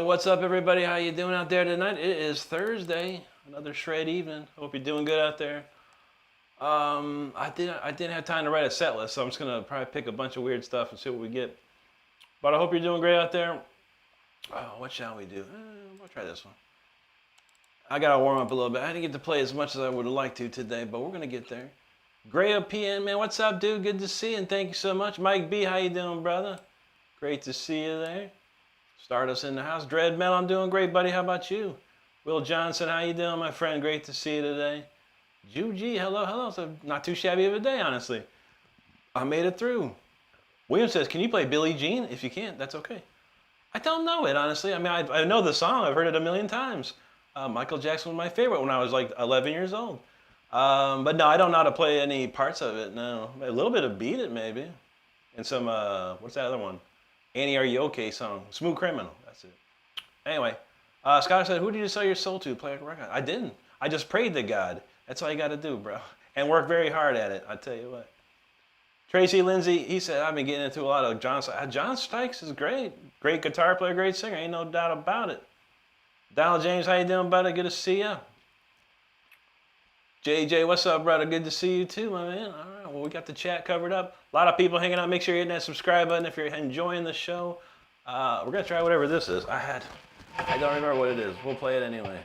What's up, everybody? How you doing out there tonight? It is Thursday, another shred evening. Hope you're doing good out there. I didn't have time to write a set list, so I'm just gonna probably pick a bunch of weird stuff and see what we get. But I hope you're doing great out there. Oh, what shall we do? We'll try this one. I gotta warm up a little bit. I didn't get to play as much as I would have liked to today, but we're gonna get there. Gray up PN, man. What's up, dude? Good to see you, and thank you so much. Mike B, how you doing, brother? Great to see you there. Stardust in the house. Dread Metal, I'm doing great, buddy. How about you? Will Johnson, how you doing, my friend? Great to see you today. Juji, hello. So not too shabby of a day, honestly. I made it through. William says, can you play Billie Jean? If you can't, that's okay. I don't know it, honestly. I mean, I know the song. I've heard it a million times. Michael Jackson was my favorite when I was like 11 years old. But no, I don't know how to play any parts of it, no. A little bit of Beat It, maybe. And some, what's that other one? Annie, Are You Okay song. Smooth Criminal, that's it. Anyway, Scott said, who did you sell your soul to? Play a record? I didn't. I just prayed to God. That's all you got to do, bro. And work very hard at it, I tell you what. Tracy Lindsay, he said, I've been getting into a lot of John Sykes is great. Great guitar player, great singer. Ain't no doubt about it. Donald James, how you doing, buddy? Good to see ya. JJ, what's up, brother? Good to see you too, my man. All right, well, we got the chat covered up. A lot of people hanging out. Make sure you're hitting that subscribe button if you're enjoying the show. We're going to try whatever this is. I don't remember what it is. We'll play it anyway.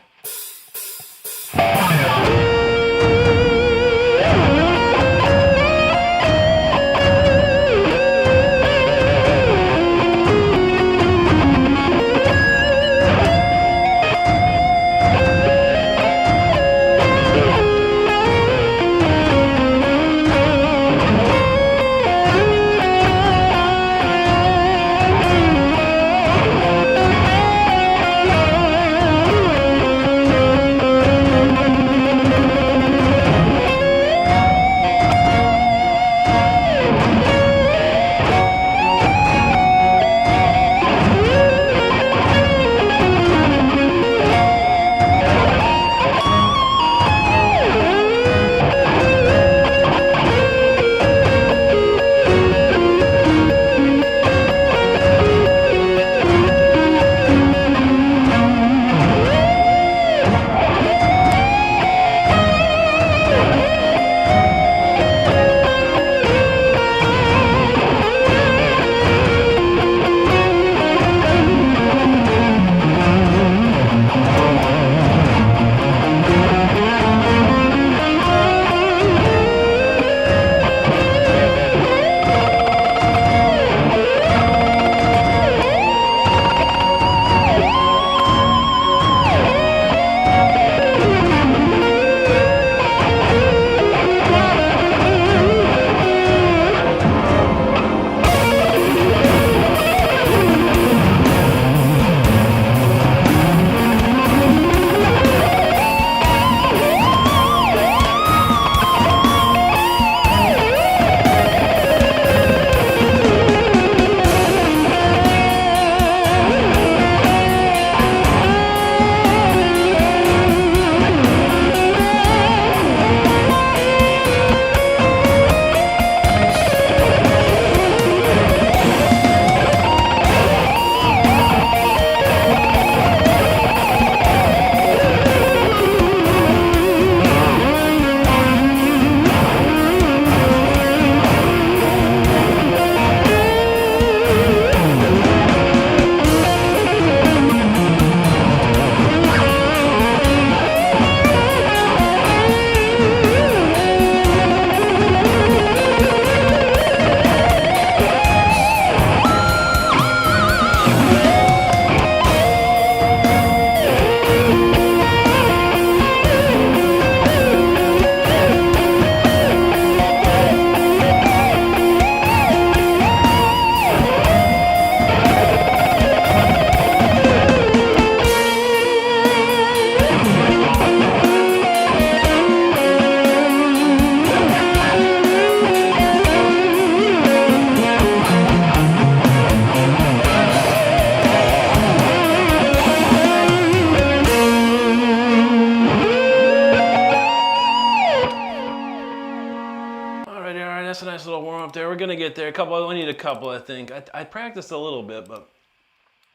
We're gonna get there. We need a couple, I think. I practiced a little bit, but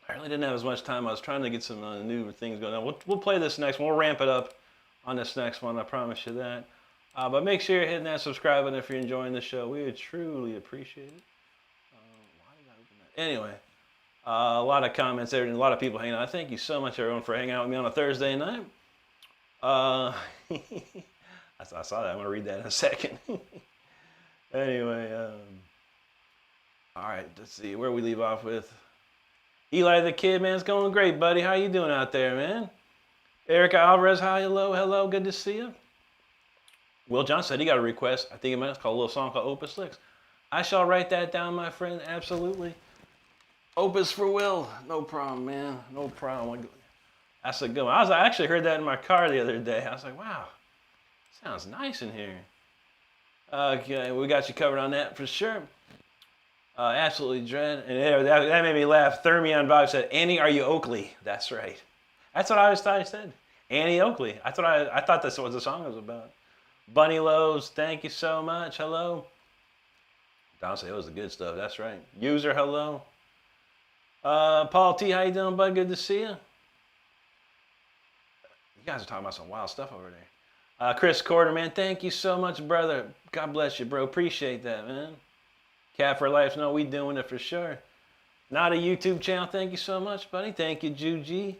I really didn't have as much time. I was trying to get some new things going on. We'll play this next one. We'll ramp it up on this next one. I promise you that. But make sure you're hitting that subscribe button if you're enjoying the show. We would truly appreciate it. Why did I open that? Anyway, a lot of comments there and a lot of people hanging out. Thank you so much, everyone, for hanging out with me on a Thursday night. I saw that. I'm going to read that in a second. Anyway, all right, let's see where we leave off with. Eli the Kid, man, it's going great, buddy. How you doing out there, man? Erica Alvarez, hi, hello, good to see you. Will John said he got a request. I think it's called a little song called Opus Licks. I shall write that down, my friend, absolutely. Opus for Will, no problem, man, no problem. That's a good one. I actually heard that in my car the other day. I was like, wow, sounds nice in here. Okay, we got you covered on that for sure. Absolutely dread. And that made me laugh. Thermion Bob said, Annie, are you Oakley? That's right. That's what I always thought he said. Annie Oakley. I thought that's what the song was about. Bunny Lowe's, thank you so much. Hello. Don said it was the good stuff. That's right. User, hello. Paul T, how you doing, bud? Good to see you. You guys are talking about some wild stuff over there. Chris Corder, man, thank you so much, brother. God bless you, bro. Appreciate that, man. Cat for Life, no, we doing it for sure. Not a YouTube channel, thank you so much, buddy. Thank you, Juji.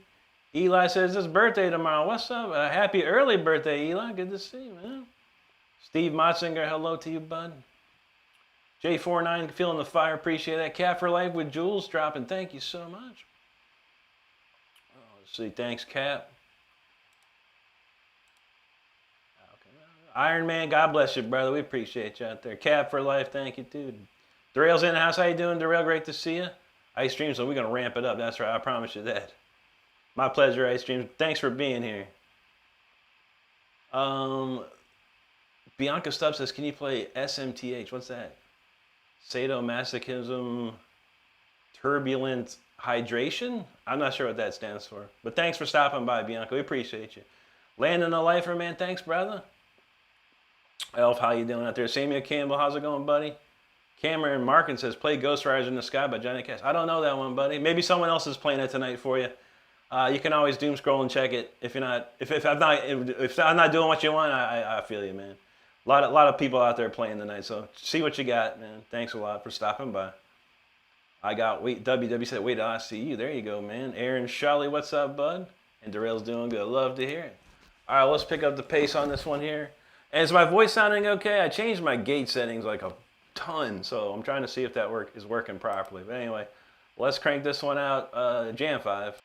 Eli says it's his birthday tomorrow. What's up? Happy early birthday, Eli. Good to see you, man. Steve Motzinger, hello to you, bud. J49, feeling the fire, appreciate that. Cat for Life with Jules dropping, thank you so much. Let's see, thanks, Cap. Iron Man, God bless you, brother. We appreciate you out there. Cap for Life, thank you, dude. Darrell's in the house. How you doing, Darrell? Great to see you. Ice Stream, so we're going to ramp it up. That's right. I promise you that. My pleasure, Ice Stream. Thanks for being here. Bianca Stubbs says, can you play SMTH? What's that? Sadomasochism, turbulent hydration? I'm not sure what that stands for. But thanks for stopping by, Bianca. We appreciate you. Landon the Lifer, man. Thanks, brother. Elf, how you doing out there? Samuel Campbell, how's it going, buddy? Cameron Markin says, play Ghost Riders in the Sky by Johnny Cash. I don't know that one, buddy. Maybe someone else is playing it tonight for you. You can always doom scroll and check it. If I'm not doing what you want, I feel you, man. A lot of people out there playing tonight, so see what you got, man. Thanks a lot for stopping by. WW said, wait till I see you. There you go, man. Aaron Shelley, what's up, bud? And Darrell's doing good. Love to hear it. All right, let's pick up the pace on this one here. And is my voice sounding okay? I changed my gate settings like a ton, so I'm trying to see if that is working properly. But anyway, let's crank this one out. Jam 5.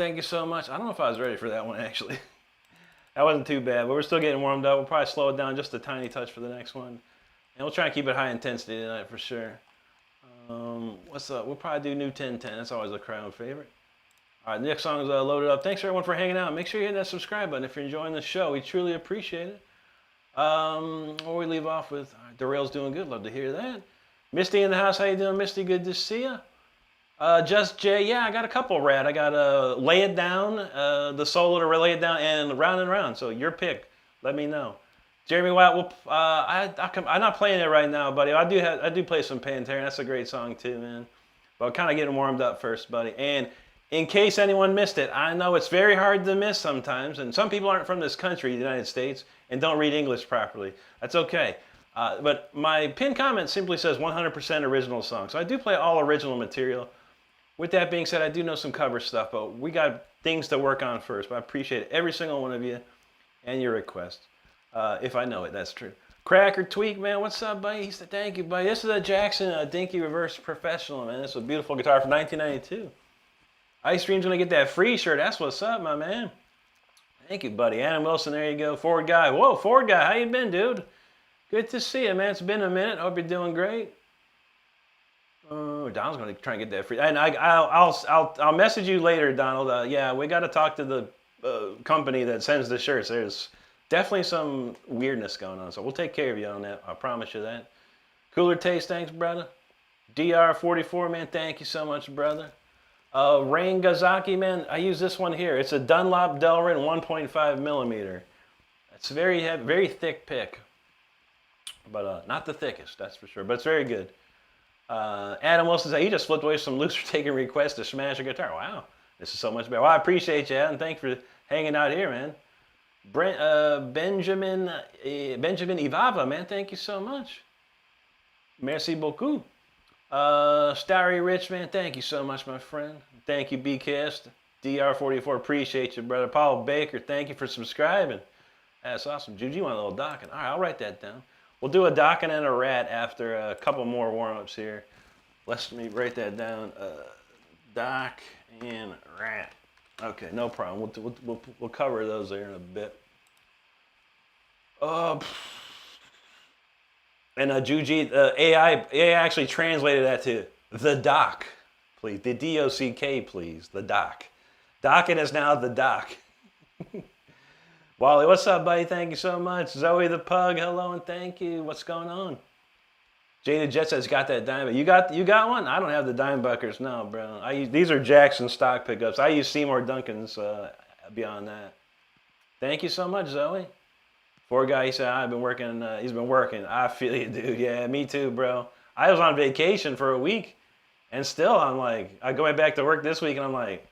thank you so much. I don't know if I was ready for that one, actually. That wasn't too bad, but we're still getting warmed up. We'll probably slow it down just a tiny touch for the next one. And we'll try and keep it high intensity tonight for sure. What's up? We'll probably do new 1010. That's always a crowd favorite. All right, the next song is loaded up. Thanks everyone for hanging out. Make sure you hit that subscribe button if you're enjoying the show. We truly appreciate it. Or we leave off with Darrell's doing good. Love to hear that. Misty in the house. How you doing, Misty? Good to see you. Just Jay. Yeah, I got a couple rad. I got Lay It Down, the solo to Lay It Down, and Round. So your pick. Let me know. Jeremy White. I'm not playing it right now, buddy. I do play some Pantera. That's a great song too, man. But I'm kind of getting warmed up first, buddy. And in case anyone missed it, I know it's very hard to miss sometimes, and some people aren't from this country, the United States, and don't read English properly. That's okay. But my pinned comment simply says 100% original song. So I do play all original material. With that being said, I do know some cover stuff, but we got things to work on first. But I appreciate every single one of you and your requests. If I know it, that's true. Cracker Tweak, man, what's up, buddy? He said, thank you, buddy. This is a Jackson Dinky Reverse Professional, man. This is a beautiful guitar from 1992. Ice Stream's gonna get that free shirt. That's what's up, my man. Thank you, buddy. Adam Wilson, there you go. Ford Guy. Whoa, Ford Guy, how you been, dude? Good to see you, man. It's been a minute. Hope you're doing great. Donald's gonna try and get that free. And I'll message you later, Donald. Yeah, we got to talk to the company that sends the shirts. There's definitely some weirdness going on, so we'll take care of you on that. I promise you that. Cooler Taste, thanks, brother. DR44, man, thank you so much, brother. Rain Gazaki, man, I use this one here. It's a Dunlop Delrin 1.5 millimeter. It's a very thick pick, but not the thickest, that's for sure. But it's very good. Adam Wilson said he just flipped away some looser taking requests to smash a guitar. Wow, this is so much better. Well, I appreciate you, Adam. Thanks for hanging out here, man. Benjamin Ivava, man, thank you so much. Merci beaucoup. Starry Rich, man, thank you so much, my friend. Thank you, BCast. DR44, appreciate you, brother. Paul Baker, thank you for subscribing. That's awesome. Jude, you want a little docking? All right, I'll write that down. We'll do a docking and a rat after a couple more warm-ups here. Let me write that down. Dock and rat. Okay, no problem. We'll cover those there in a bit. And Juji, AI actually translated that to the dock, please. The D-O-C-K, please. The dock. Docking is now the dock. Wally, what's up, buddy? Thank you so much. Zoe the Pug, hello and thank you. What's going on? Jada Jet says got that dime. You got one? I don't have the dime buckers, no, bro. These are Jackson stock pickups. I use Seymour Duncan's beyond that. Thank you so much, Zoe. Poor guy, he said, he's been working. I feel you, dude. Yeah, me too, bro. I was on vacation for a week, and still I'm like, I go back to work this week, and I'm like,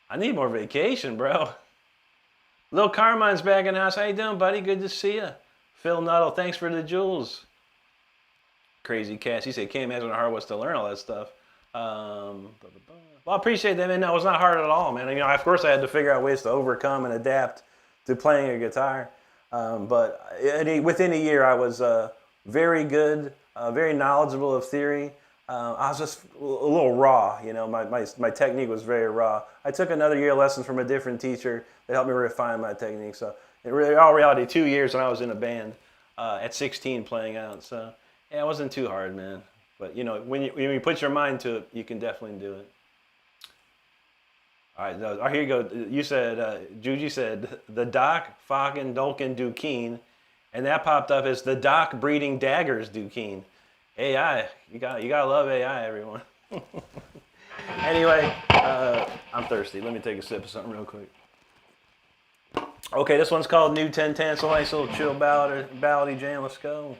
I need more vacation, bro. Lil Carmine's back in the house. How you doing, buddy? Good to see you. Phil Nuttall, thanks for the jewels. Crazy Cass, he said, can't imagine how hard it was to learn all that stuff. Well, I appreciate that, man. No, it was not hard at all, man. You know, of course I had to figure out ways to overcome and adapt to playing a guitar. But within a year, I was very good, very knowledgeable of theory. I was just a little raw, you know, my technique was very raw. I took another year of lessons from a different teacher that helped me refine my technique. So in all reality, 2 years when I was in a band at 16 playing out. So yeah, it wasn't too hard, man. But you know, when you put your mind to it, you can definitely do it. All right, here you go. You said, Juji said, the Doc fucking Dolkin Dukeen, and that popped up as the Doc breeding daggers Dukeen. AI, you gotta love AI, everyone. Anyway, I'm thirsty. Let me take a sip of something real quick. Okay, this one's called New 1010. It's a nice little chill ballady jam. Let's go.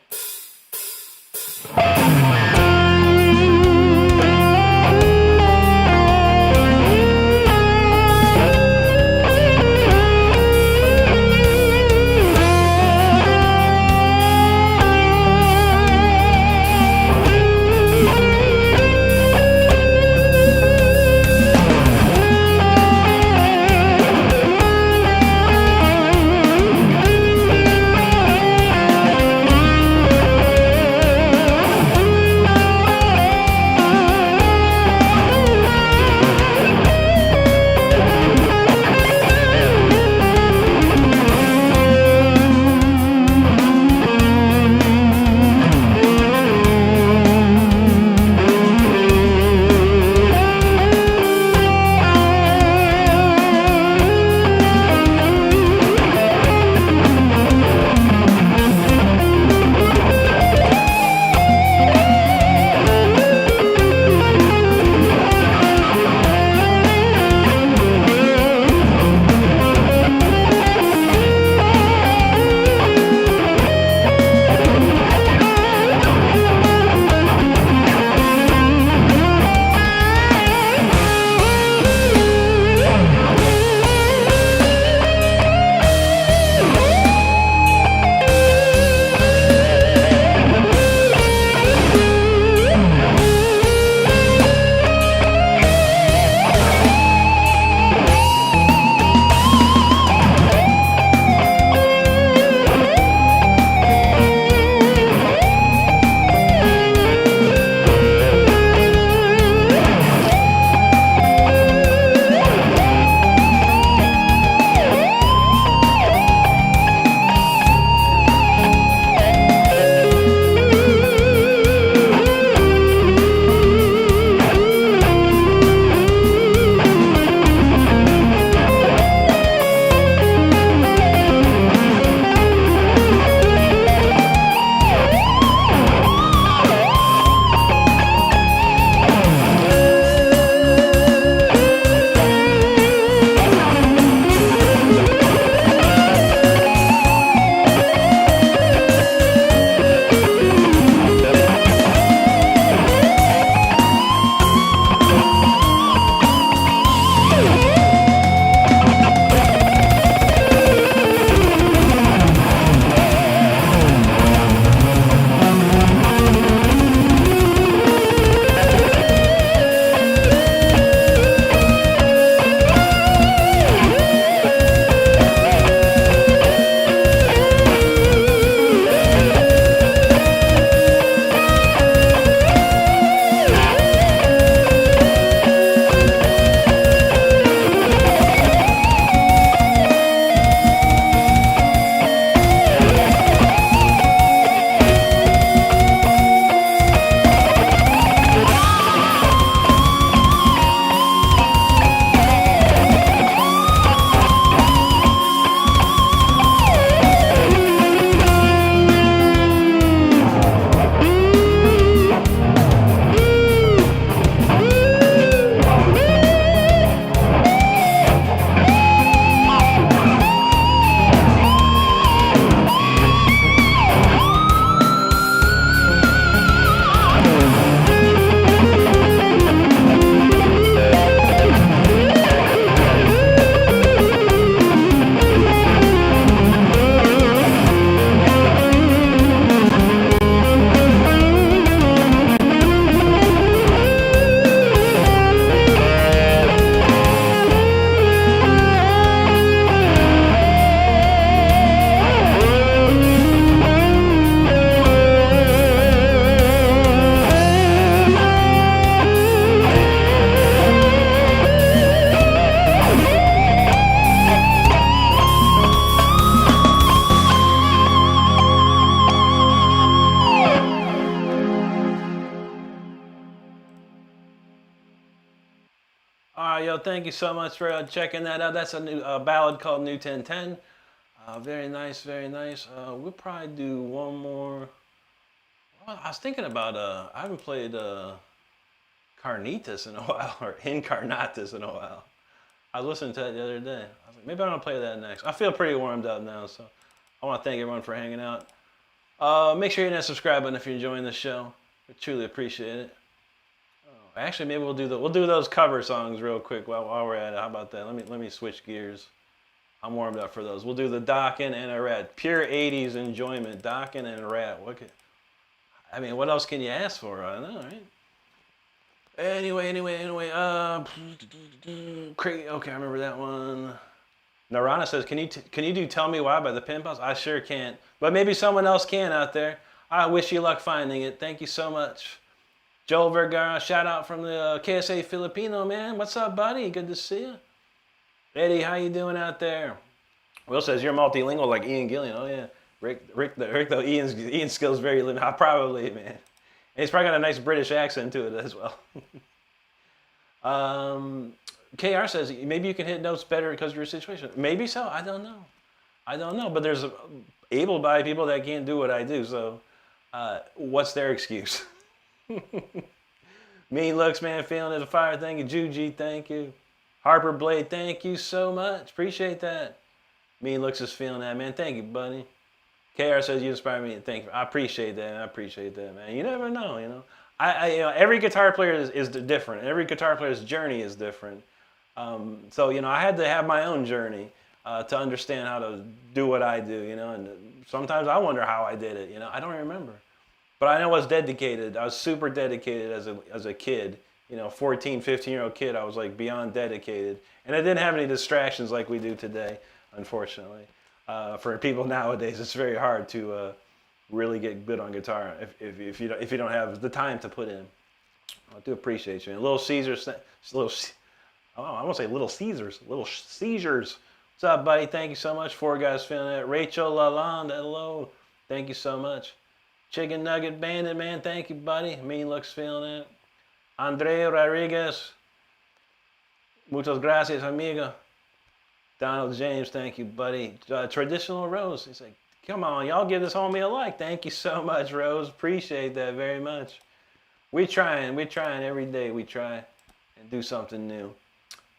yo, thank you so much for checking that out. That's a new ballad called New 1010. Very nice, very nice. We'll probably do one more. Well, I was thinking about, I haven't played Carnitas in a while, or Incarnatus in a while. I was listening to that the other day. I was like, maybe I'm going to play that next. I feel pretty warmed up now, so I want to thank everyone for hanging out. Make sure you hit that subscribe button if you're enjoying the show. We truly appreciate it. Actually, maybe we'll do those cover songs real quick while we're at it. How about that? Let me switch gears. I'm warmed up for those. We'll do the Dockin' and a Rat. Pure 80s enjoyment. Dockin' and a Rat. What else can you ask for? I don't know, right? Anyway. Okay, I remember that one. Narana says, can you do Tell Me Why by the Pen Pals? I sure can't. But maybe someone else can out there. I wish you luck finding it. Thank you so much. Joel Vergara, shout out from the KSA Filipino, man. What's up, buddy? Good to see you. Eddie, how you doing out there? Will says, you're multilingual like Ian Gillian. Oh, yeah. Rick though, Ian's skills very limited. Probably, man. And he's probably got a nice British accent to it as well. KR says, maybe you can hit notes better because of your situation. Maybe so. I don't know. But there's able-bodied people that can't do what I do. So what's their excuse? Mean Looks, man, feeling it a fire. Thank you. Juji, thank you. Harper Blade, thank you so much. Appreciate that. Mean Looks is feeling that, man. Thank you, buddy. KR says you inspire me. Thank you. I appreciate that, man. You never know, you know. Every guitar player is different. Every guitar player's journey is different. So, you know, I had to have my own journey to understand how to do what I do, you know. And sometimes I wonder how I did it, you know. I don't remember. But I know I was dedicated. I was super dedicated as a kid. You know, 14, 15-year-old kid, I was like beyond dedicated. And I didn't have any distractions like we do today, unfortunately. For people nowadays, it's very hard to really get good on guitar if you don't have the time to put in. I do appreciate you. And Little Caesars, I won't say Little Caesars, Little Seizures. What's up, buddy? Thank you so much. Four guys feeling it. Rachel Lalonde, hello. Thank you so much. Chicken Nugget Bandit, man, thank you, buddy. Mean Looks feeling it. Andre Rodriguez, muchas gracias, amigo. Donald James, thank you, buddy. Traditional Rose, he's like, come on, y'all give this homie a like. Thank you so much, Rose. Appreciate that very much. We're trying every day. We try and do something new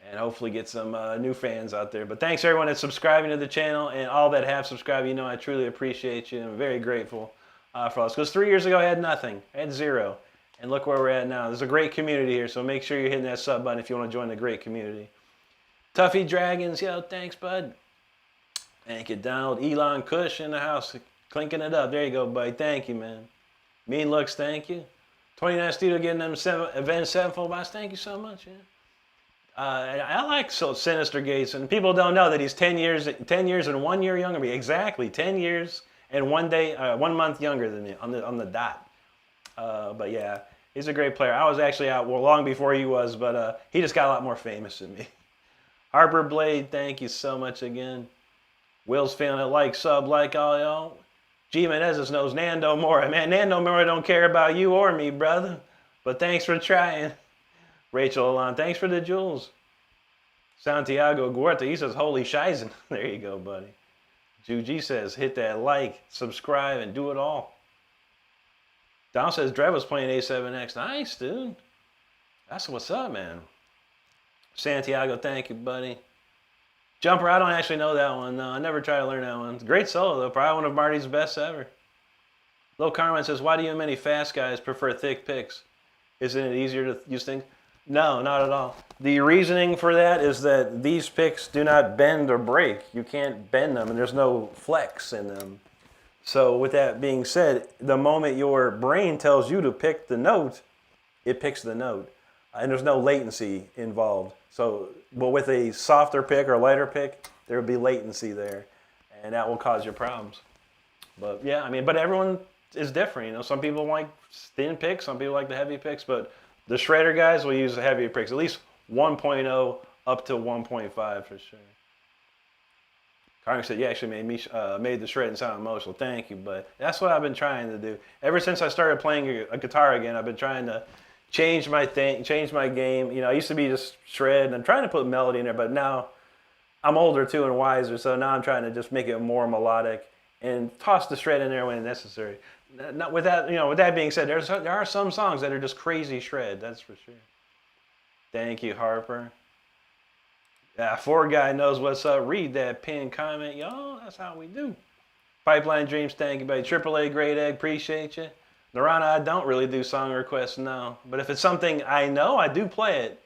and hopefully get some new fans out there. But thanks everyone that's subscribing to the channel and all that have subscribed. You know, I truly appreciate you. I'm very grateful for us. Because 3 years ago, I had nothing. I had zero. And look where we're at now. There's a great community here, so make sure you're hitting that sub button if you want to join the great community. Tuffy Dragons, yo, thanks, bud. Thank you, Donald. Elon Kush in the house, clinking it up. There you go, buddy. Thank you, man. Mean Looks, thank you. 29 Studio getting them Avenged Sevenfold box. Thank you so much, yeah. I like Sinister Gates, and people don't know that he's 10 years and 1 year younger than me. Exactly, 10 years and 1 day, 1 month younger than me on the dot. But yeah, he's a great player. I was actually out long before he was, but he just got a lot more famous than me. Harper Blade, thank you so much again. Will's feeling it, like, sub, like all y'all. G Menezes knows Nando Mora. Man, Nando Mora don't care about you or me, brother. But thanks for trying. Rachel Alon, thanks for the jewels. Santiago Guerta, he says, holy shizen. There you go, buddy. Juji says, hit that like, subscribe, and do it all. Don says, Drev was playing A7X. Nice, dude. That's what's up, man. Santiago, thank you, buddy. Jumper, I don't actually know that one. No, I never tried to learn that one. Great solo, though. Probably one of Marty's best ever. Lil Carmen says, why do you and many fast guys prefer thick picks? Isn't it easier to use things? No, not at all. The reasoning for that is that these picks do not bend or break. You can't bend them, and there's no flex in them. So with that being said, the moment your brain tells you to pick the note, it picks the note. And there's no latency involved. So, but with a softer pick or lighter pick, there will be latency there, and that will cause your problems. But yeah, I mean, but everyone is different. You know, some people like thin picks, some people like the heavy picks, but the shredder guys will use the heavier picks, at least 1.0 up to 1.5 for sure. Carmen said, you actually made the shredding sound emotional. Thank you, but that's what I've been trying to do. Ever since I started playing a guitar again, I've been trying to changed my thing, changed my game. You know, I used to be just shred, and I'm trying to put melody in there, but now I'm older too and wiser, so now I'm trying to just make it more melodic and toss the shred in there when necessary. Not with that, you know. With that being said, there are some songs that are just crazy shred. That's for sure. Thank you, Harper. Yeah, Ford guy knows what's up. Read that pinned comment, y'all. That's how we do. Pipeline Dreams, thank you, buddy. AAA Great Egg, appreciate you. Narana, I don't really do song requests, no. But if it's something I know, I do play it.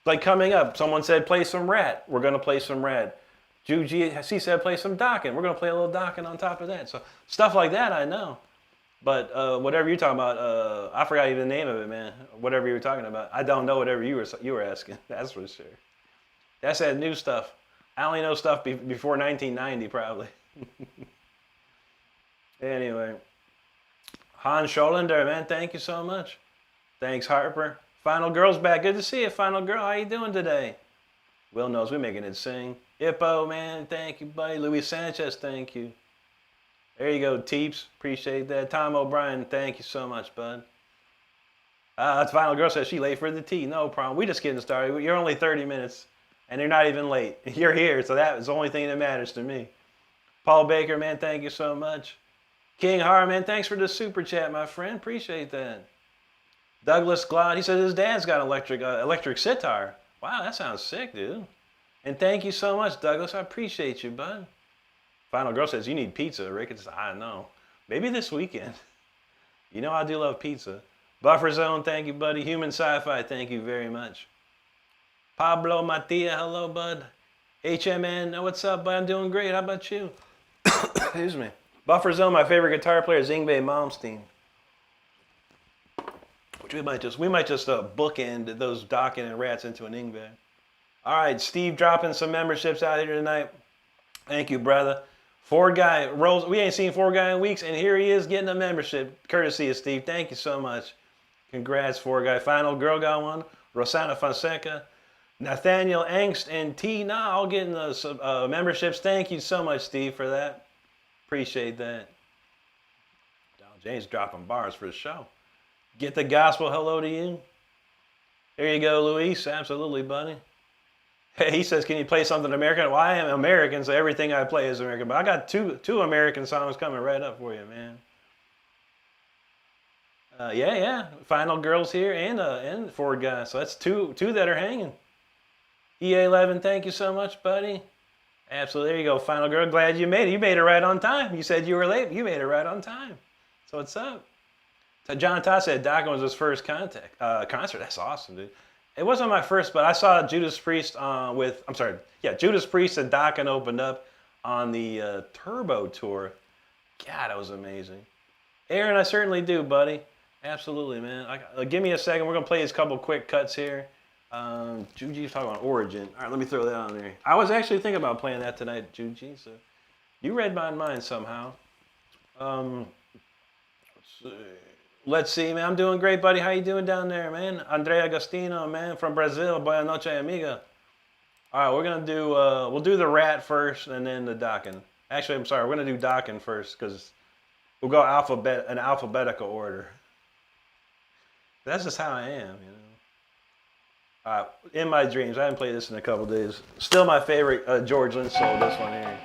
Like coming up, someone said play some Rat. We're going to play some Rat. Juji said play some Dokken. We're going to play a little Dokken on top of that. So stuff like that, I know. But whatever you're talking about, I forgot even the name of it, man. Whatever you were talking about, I don't know whatever you were asking. That's for sure. That's that new stuff. I only know stuff before 1990, probably. Anyway, Hans Scholender, man, thank you so much. Thanks, Harper. Final Girl's back. Good to see you, Final Girl. How you doing today? Will knows we're making it sing. Ippo, man, thank you, buddy. Luis Sanchez, thank you. There you go, Teeps. Appreciate that. Tom O'Brien, thank you so much, bud. The Final Girl says she late for the tea. No problem. We just getting started. You're only 30 minutes, and you're not even late. You're here, so that is the only thing that matters to me. Paul Baker, man, thank you so much. King Har, man, thanks for the super chat, my friend. Appreciate that. Douglas Glod, he said his dad's got electric sitar. Wow, that sounds sick, dude. And thank you so much, Douglas. I appreciate you, bud. Final Girl says, you need pizza, Rick. I know. Maybe this weekend. You know I do love pizza. Buffer Zone, thank you, buddy. Human Sci-Fi, thank you very much. Pablo Matia, hello, bud. HMN, what's up, bud? I'm doing great. How about you? Excuse me. Buffer Zone, my favorite guitar player is Yngwie Malmsteen. Which we might just bookend those Dokken and Rats into an Yngwie. All right, Steve dropping some memberships out here tonight. Thank you, brother. Ford guy, Rose, we ain't seen Ford guy in weeks, and here he is getting a membership. Courtesy of Steve. Thank you so much. Congrats, Ford guy. Final Girl got one. Rosanna Fonseca. Nathaniel Angst and T. Nah, all getting those memberships. Thank you so much, Steve, for that. Appreciate that. Donald James dropping bars for the show. Get the gospel. Hello to you. There you go, Luis. Absolutely, buddy. Hey, he says, can you play something American? Well, I am American, so everything I play is American. But I got two American songs coming right up for you, man. Yeah. Final Girls here and Ford guy. So that's two that are hanging. EA11, thank you so much, buddy. Absolutely. There you go, Final Girl. Glad you made it. You made it right on time. You said you were late. You made it right on time. So what's up? So John Todd said Dokken was his first concert. That's awesome, dude. It wasn't my first, but I saw Judas Priest Judas Priest and Dokken opened up on the Turbo Tour. God, that was amazing. Aaron, I certainly do, buddy. Absolutely, man. Give me a second. We're going to play these couple quick cuts here. Juji's talking about Origin. All right, let me throw that on there. I was actually thinking about playing that tonight, Juji, so you read my mind somehow. Let's see, man. I'm doing great, buddy. How you doing down there, man? Andrea Agostino, man, from Brazil. Boa noche, amiga. All right, we're going to do, we'll do the Rat first and then the Dokken. Actually, I'm sorry. We're going to do Dokken first because we'll go in alphabetical order. That's just how I am, you know. All right, In My Dreams. I haven't played this in a couple days. Still my favorite George Lynch solo, this one here.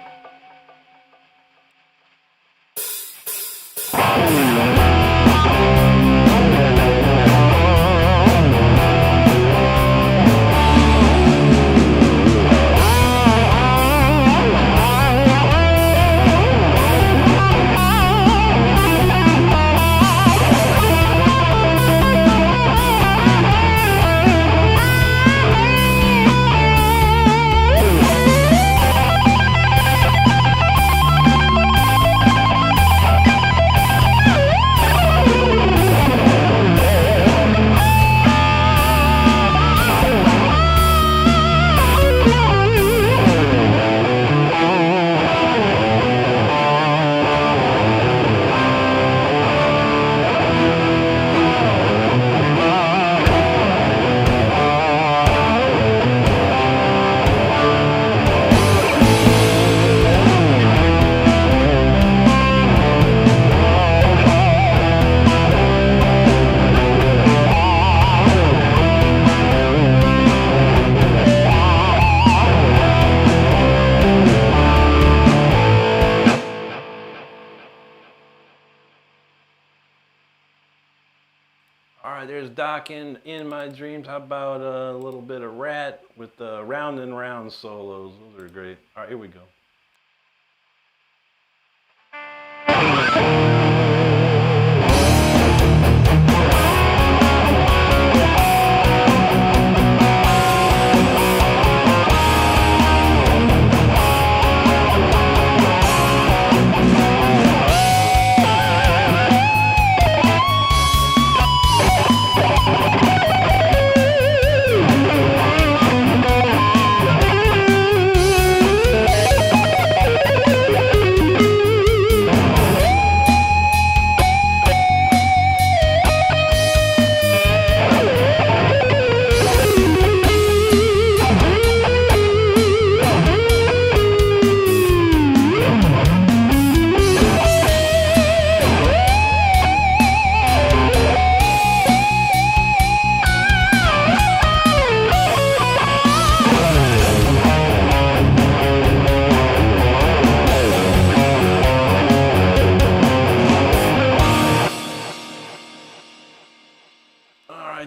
right, there's Docking in My Dreams. How about a little bit of Rat with the Round and Round solos? Those are great. All right, here we go.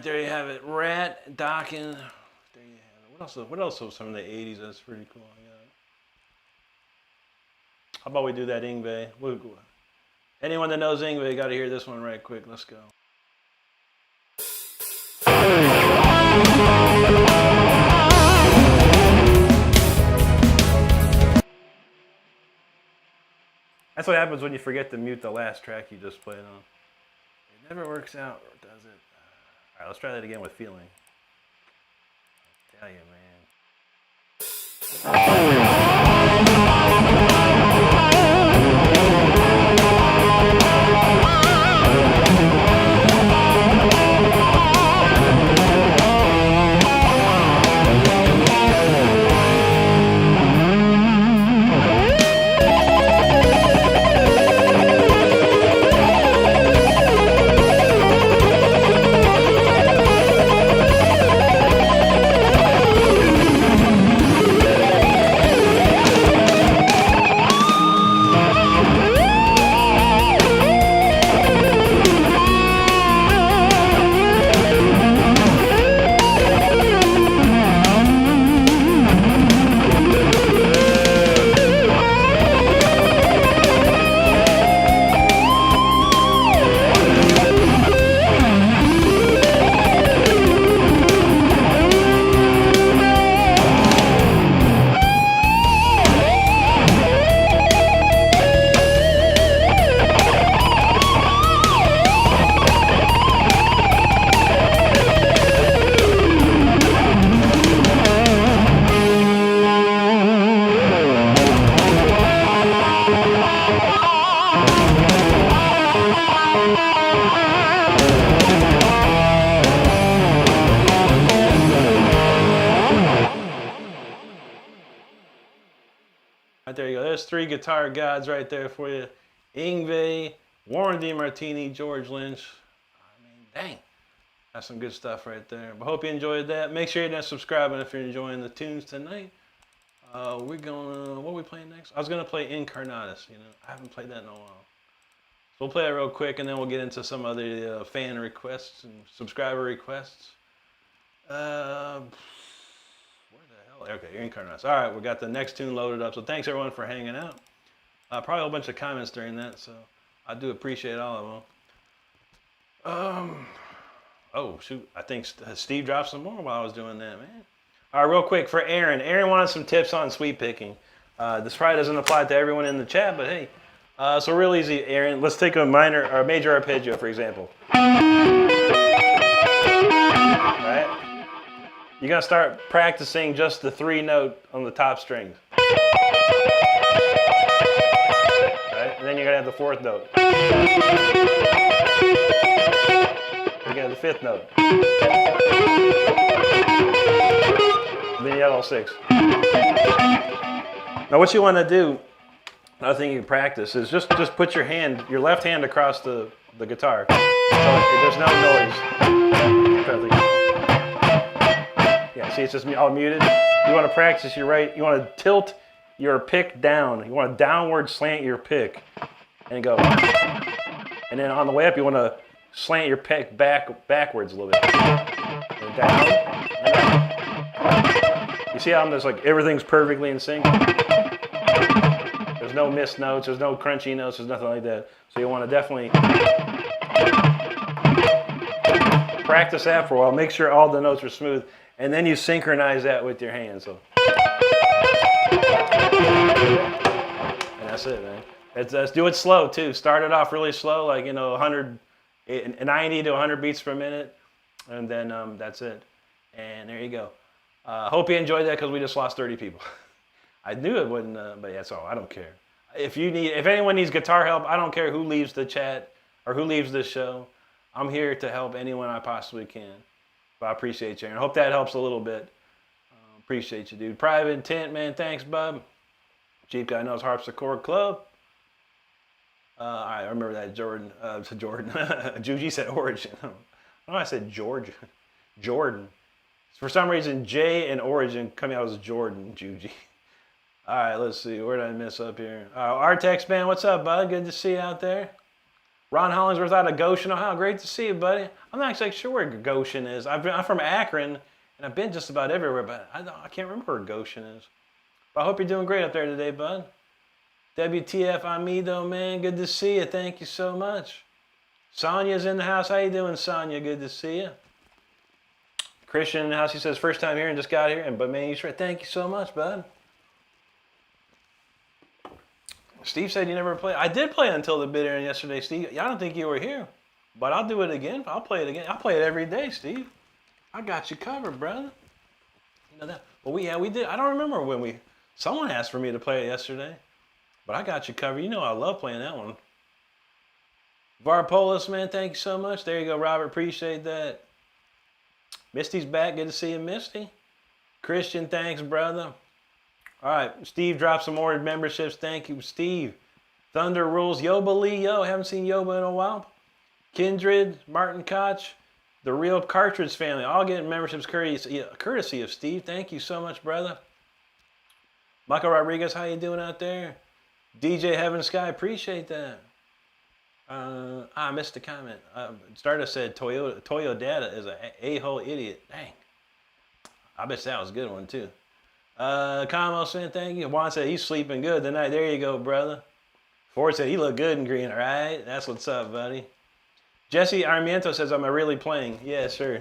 There you have it. Rat, Docking. There you have it. What else was from the 80s that's pretty cool? Yeah. How about we do that Ingve? Anyone that knows Ingve, got to hear this one right quick. Let's go. That's what happens when you forget to mute the last track you just played on. It never works out, or does it? All right, let's try that again with Feeling. I tell you, Right, there you go. There's three guitar gods right there for you. Ingve, Warren DeMartini, George Lynch. I mean, dang. That's some good stuff right there. But hope you enjoyed that. Make sure you're subscribing if you're enjoying the tunes tonight. We're gonna, what are we playing next? I was gonna play Incarnatus. You know, I haven't played that in a while. So we'll play it real quick, and then we'll get into some other fan requests and subscriber requests. Where the hell? Okay, Incarnatus. All right, we got the next tune loaded up. So thanks everyone for hanging out. Probably a whole bunch of comments during that, so I do appreciate all of them. Oh shoot, I think Steve dropped some more while I was doing that, man. All right, real quick for Aaron. Aaron wanted some tips on sweep picking. This probably doesn't apply to everyone in the chat, but hey. So real easy, Aaron. Let's take a minor or a major arpeggio, for example. Right? You're gonna start practicing just the 3-note on the top strings. Right? And then you're gonna have the 4th note. You got the 5th note. And then you have all 6. Now what you want to do, another thing you can practice is just put your hand, your left hand across the guitar. So there's no noise. Yeah, see it's just all muted. You want to practice your right, you want to tilt your pick down. You want to downward slant your pick and go. And then on the way up you want to slant your pick backwards a little bit. And down. You see how I'm just like everything's perfectly in sync? There's no missed notes, there's no crunchy notes, there's nothing like that. So you want to definitely practice that for a while. Make sure all the notes are smooth, and then you synchronize that with your hands. So. And that's it, man. Let's do it slow too. Start it off really slow, like 90 to 100 beats per minute, and then that's it. And there you go. Hope you enjoyed that because we just lost 30 people. I knew it wouldn't, but that's all. I don't care. If anyone needs guitar help, I don't care who leaves the chat or who leaves this show. I'm here to help anyone I possibly can. But I appreciate you, and I hope that helps a little bit. Appreciate you, dude. Private Intent, man. Thanks, bub. Chief Guy Knows Harpsichord Club. I remember that Jordan. Juji said Origin. I don't know. I said George. Jordan. For some reason, J and Origin coming out as Jordan. Juji. All right, let's see. Where did I miss up here? Artex, man. What's up, bud? Good to see you out there. Ron Hollingsworth out of Goshen, Ohio. Great to see you, buddy. I'm not exactly sure where Goshen is. I'm from Akron, and I've been just about everywhere, but I can't remember where Goshen is. But I hope you're doing great up there today, bud. WTF Amido, man. Good to see you. Thank you so much. Sonya's in the house. How you doing, Sonya? Good to see you. Christian in the house. He says, first time here and just got here. But, man, you sure. Thank you so much, bud. Steve said you never played. I did play Until the Bitter End yesterday, Steve. I don't think you were here. But I'll do it again. I'll play it again. I'll play it every day, Steve. I got you covered, brother. You know that. Well, we did. I don't remember when someone asked for me to play it yesterday. But I got you covered. You know I love playing that one. Varpolis, man, thank you so much. There you go, Robert. Appreciate that. Misty's back. Good to see you, Misty. Christian, thanks, brother. All right, Steve dropped some more memberships. Thank you, Steve. Thunder Rules. Yoba Lee, yo. Haven't seen Yoba in a while. Kindred, Martin Koch, the Real Cartridge family. All getting memberships courtesy of Steve. Thank you so much, brother. Michael Rodriguez, how you doing out there? DJ Heaven Sky, appreciate that. I missed the comment. Stardust said Toyo Data is an a-hole idiot. Dang. I bet that was a good one, too. Kamo said thank you. Juan said he's sleeping good tonight. There you go, brother. Ford said he looked good in green. All right. That's what's up, buddy. Jesse Armiento says, am I really playing? Yeah, sure.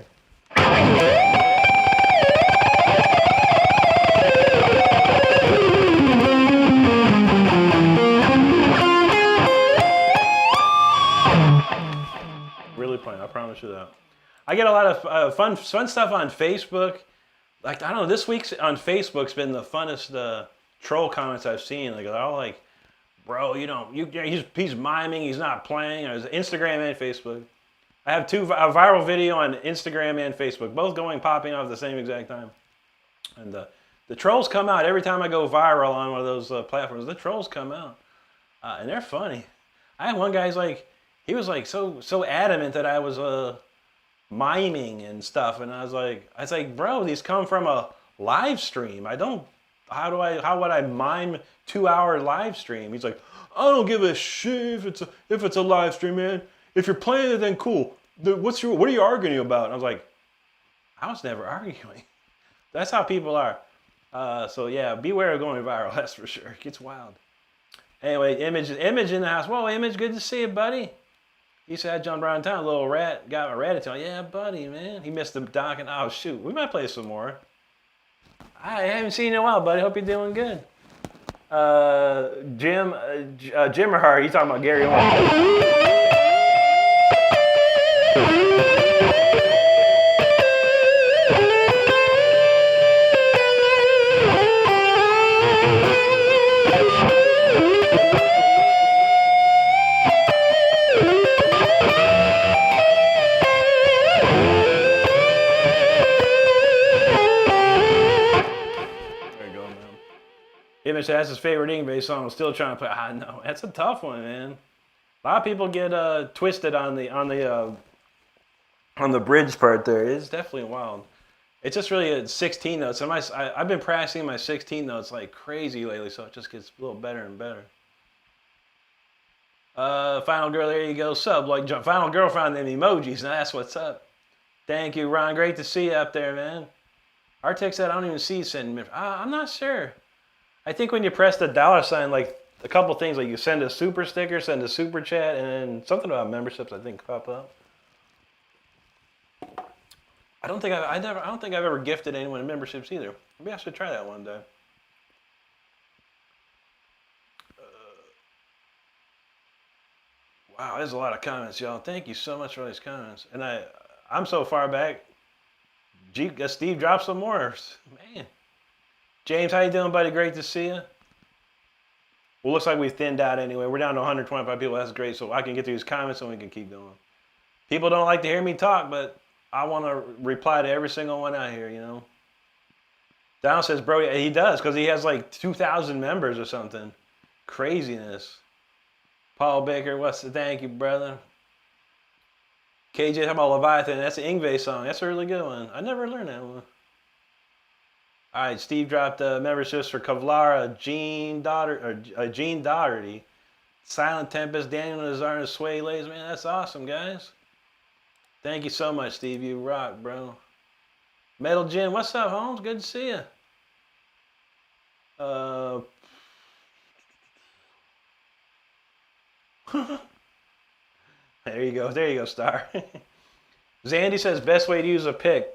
Really playing. I promise you that. I get a lot of fun stuff on Facebook. Like, I don't know, this week's on Facebook's been the funnest troll comments I've seen. Like, they're all like, bro, he's miming, he's not playing. It was Instagram and Facebook. I have a viral video on Instagram and Facebook, both popping off at the same exact time. And the trolls come out every time I go viral on one of those platforms. The trolls come out, and they're funny. I had one guy's like, he was like so adamant that I was miming and stuff, and I was like, bro, these come from a live stream. How would I mime 2-hour live stream? He's like, I don't give a shit if it's a live stream, man. If you're playing it, then cool. What are you arguing about? And I was like, I was never arguing. That's how people are. So yeah, beware of going viral. That's for sure. It gets wild. Anyway, Image in the house. Whoa, Image, good to see you, buddy. He said, I jumped around town, a little rat, got a Ratatouille. Yeah, buddy, man. He missed the dock, and oh, shoot. We might play some more. I haven't seen you in a while, buddy. Hope you're doing good. Jim or Hart, you talking about Gary Owen. Image that's his favorite Ing-based song. I'm still trying to play. I know that's a tough one, man. A lot of people get twisted on the bridge part there. It's definitely wild. It's just really 16 notes. And I've been practicing my 16 notes like crazy lately, so it just gets a little better and better. Final girl, there you go. Sub, like final girl found them emojis. Now that's what's up. Thank you, Ron. Great to see you up there, man. Artex said I don't even see send. I'm not sure. I think when you press the $sign, like a couple things, like you send a super sticker, send a super chat, and then something about memberships, I think, pop up. I don't think I don't think I've ever gifted anyone memberships either. Maybe I should try that one day. Wow, there's a lot of comments, y'all. Thank you so much for all these comments. And I'm so far back. Steve dropped some more. Man. James, how you doing, buddy? Great to see you. Well, looks like we've thinned out anyway. We're down to 125 people. That's great. So I can get through these comments and we can keep going. People don't like to hear me talk, but I want to reply to every single one out here, you know. Donald says, bro, he does, because he has like 2,000 members or something. Craziness. Paul Baker, thank you, brother. KJ, talking about Leviathan. That's an Yngwie song. That's a really good one. I never learned that one. All right, Steve dropped memberships for Kevlara, Gene Doherty, Silent Tempest, Daniel Nazar, and Sway Lays. Man, that's awesome, guys. Thank you so much, Steve. You rock, bro. Metal Jim, what's up, Holmes? Good to see you. There you go, Star. Zandy says best way to use a pick.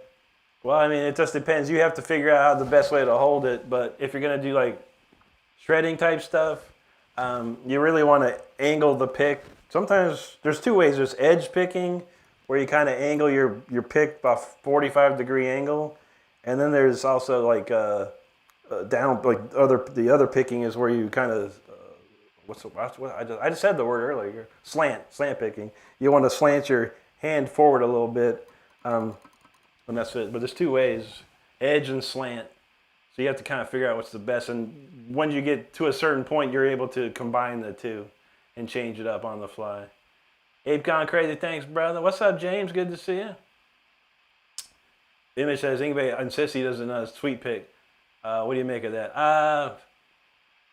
Well, I mean, it just depends. You have to figure out how the best way to hold it. But if you're gonna do like shredding type stuff, you really want to angle the pick. Sometimes there's two ways. There's edge picking, where you kind of angle your pick by 45-degree angle, and then there's also like down like the other picking is where you kind of I just said the word earlier. Slant picking. You want to slant your hand forward a little bit, and that's it. But there's two ways: edge and slant. So you have to kind of figure out what's the best. And when you get to a certain point, you're able to combine the two and change it up on the fly. Ape Gone Crazy, thanks, brother. What's up, James? Good to see you. Image says Yngwie insists he doesn't know sweet pick. What do you make of that?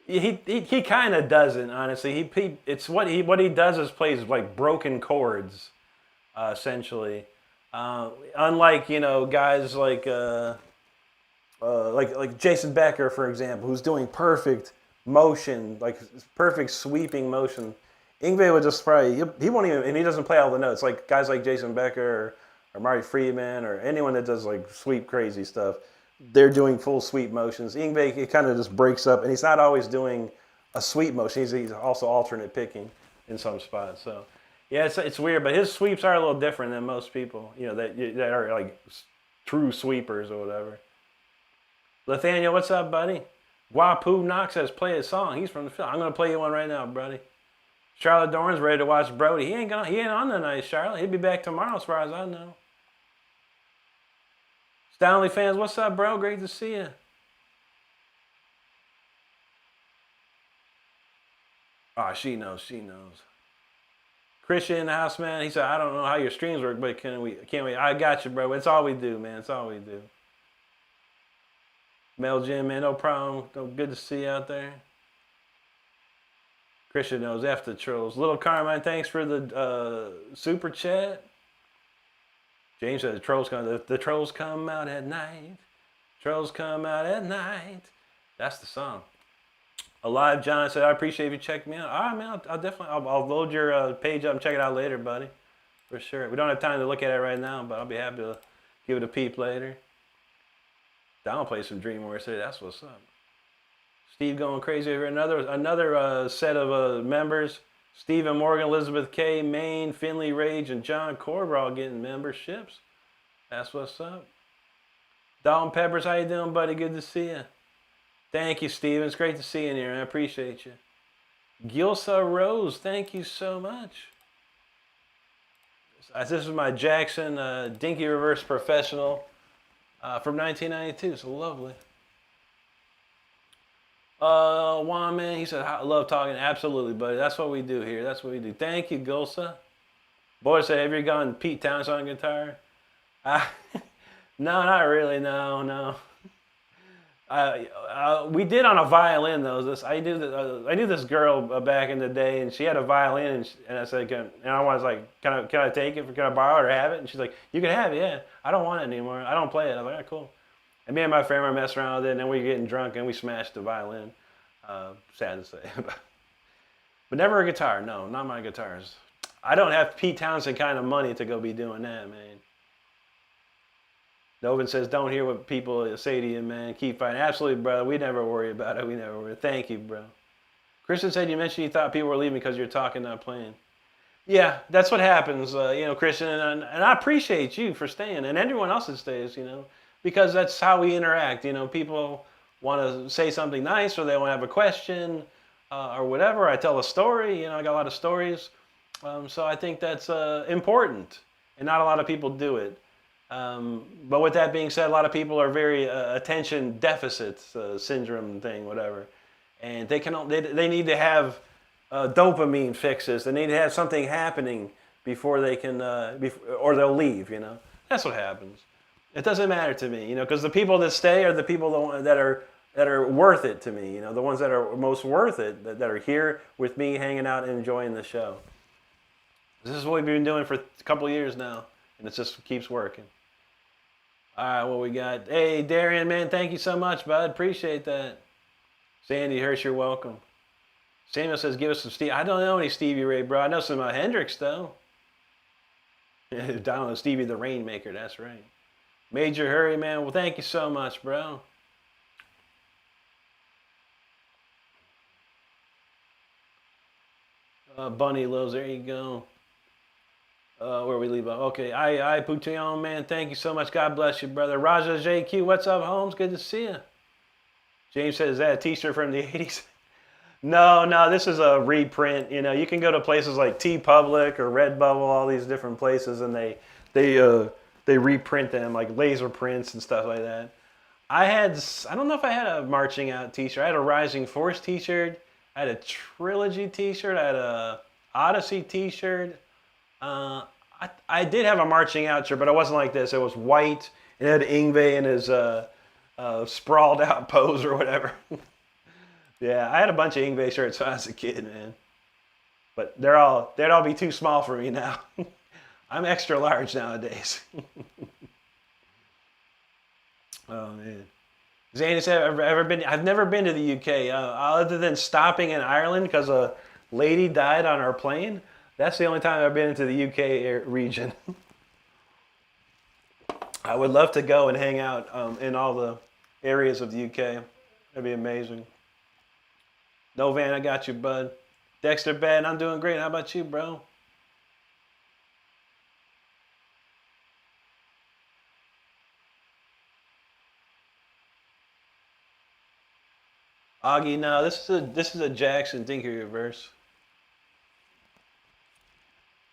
He kind of doesn't, honestly. It's what he does is plays like broken chords, essentially. Unlike guys like Jason Becker, for example, who's doing perfect motion, like perfect sweeping motion. Yngwie would just probably he won't even, and he doesn't play all the notes. Like guys like Jason Becker or Marty Friedman or anyone that does like sweep crazy stuff. They're doing full sweep motions. Yngwie, he kind of just breaks up, and he's not always doing a sweep motion. He's also alternate picking in some spots. So, yeah, it's weird, but his sweeps are a little different than most people, that are like true sweepers or whatever. Nathaniel, what's up, buddy? Wapu Knox says play a song. He's from the film. I'm gonna play you one right now, buddy. Charlotte Dorn's ready to watch Brody. He ain't on tonight, Charlotte. He'll be back tomorrow, as far as I know. Stanley fans, what's up, bro? Great to see you. Oh, she knows. Christian in the house, man. He said, I don't know how your streams work, but can't we? I got you, bro. It's all we do, man. It's all we do. Mel Jim, man, no problem. Good to see you out there. Christian knows after the trolls. Little Carmine, thanks for the super chat. James said the trolls come out at night. Trolls come out at night. That's the song. Alive John said, I appreciate if you check me out. All right, man, I'll load your page up and check it out later, buddy. For sure. We don't have time to look at it right now, but I'll be happy to give it a peep later. Donald play some Dream Warriors today. That's what's up. Steve going crazy over another set of members. Stephen Morgan, Elizabeth K, Maine, Finley Rage, and John Corber all getting memberships. That's what's up. Dalton Peppers, how you doing, buddy? Good to see you. Thank you, Steven. It's great to see you in here. I appreciate you. Gilsa Rose, thank you so much. This is my Jackson Dinky Reverse Professional from 1992. So lovely. Juan, man, he said, I love talking. Absolutely, buddy. That's what we do here. That's what we do. Thank you, Gulsa. Boy said, have you gone Pete Townsend on guitar? No, not really. No. We did on a violin though. I knew this girl back in the day, and she had a violin, and I said, and I was like, can I take it? Can I borrow it or have it? And she's like, you can have it. Yeah, I don't want it anymore. I don't play it. I was like, ah, cool. And me and my friend were messing around with it, and then we were getting drunk, and we smashed the violin. Sad to say, but never a guitar. No, not my guitars. I don't have Pete Townsend kind of money to go be doing that, man. Novin says, don't hear what people say to you, man. Keep fighting. Absolutely, brother. We never worry about it. We never worry. Thank you, bro. Christian said you mentioned you thought people were leaving because you're talking, not playing. Yeah, that's what happens, Christian. And I appreciate you for staying and everyone else that stays, because that's how we interact. People want to say something nice or they want to have a question or whatever. I tell a story. I got a lot of stories. So I think that's important. And not a lot of people do it. But with that being said, a lot of people are very attention deficit syndrome thing, whatever, and they need to have dopamine fixes. They need to have something happening before they can, or they'll leave. That's what happens. It doesn't matter to me, because the people that stay are the people that are worth it to me. The ones that are most worth it, that are here with me, hanging out and enjoying the show. This is what we've been doing for a couple of years now, and it just keeps working. All right, what we got? Hey, Darian, man, thank you so much, bud. Appreciate that. Sandy Hirsch, you're welcome. Samuel says, give us some Stevie. I don't know any Stevie Ray, bro. I know some Hendrix, though. I don't know Stevie the Rainmaker. That's right. Major Hurry, man. Well, thank you so much, bro. Bunny Lows, there you go. Where we leave off. Okay, I Pouillon, man, thank you so much. God bless you, brother. Raja JQ, what's up, Holmes? Good to see you. James says, is that a t-shirt from the 80s? No, this is a reprint. You can go to places like TeePublic or Redbubble, all these different places, and they reprint them, like laser prints and stuff like that. I don't know if I had a Marching Out t-shirt. I had a Rising Force t-shirt. I had a Trilogy t-shirt. I had a Odyssey t-shirt. I did have a Marching Out shirt, but it wasn't like this. It was white. It had Yngwie in his sprawled out pose or whatever. Yeah, I had a bunch of Yngwie shirts when I was a kid, man. But they'd all be too small for me now. I'm extra large nowadays. Oh man. Zane said, I've never been to the UK, other than stopping in Ireland because a lady died on our plane. That's the only time I've been into the UK region. I would love to go and hang out in all the areas of the UK. That'd be amazing. No, Van, I got you, bud. Dexter, Ben, I'm doing great. How about you, bro? Augie, no, this is a Jackson Dinky reverse.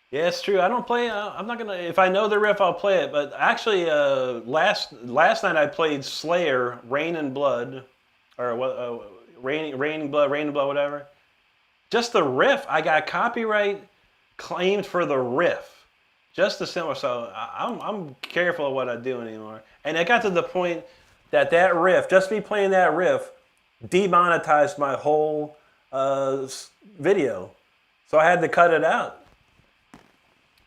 Yeah, it's true. I don't play. I'm not gonna. If I know the riff, I'll play it. But actually, last night I played Slayer, Rain and Blood, or what? Rain and Blood, whatever. Just the riff, I got copyright claimed for the riff. Just the simple. So I'm careful of what I do anymore. And it got to the point that riff, just me playing that riff, demonetized my whole video. So I had to cut it out.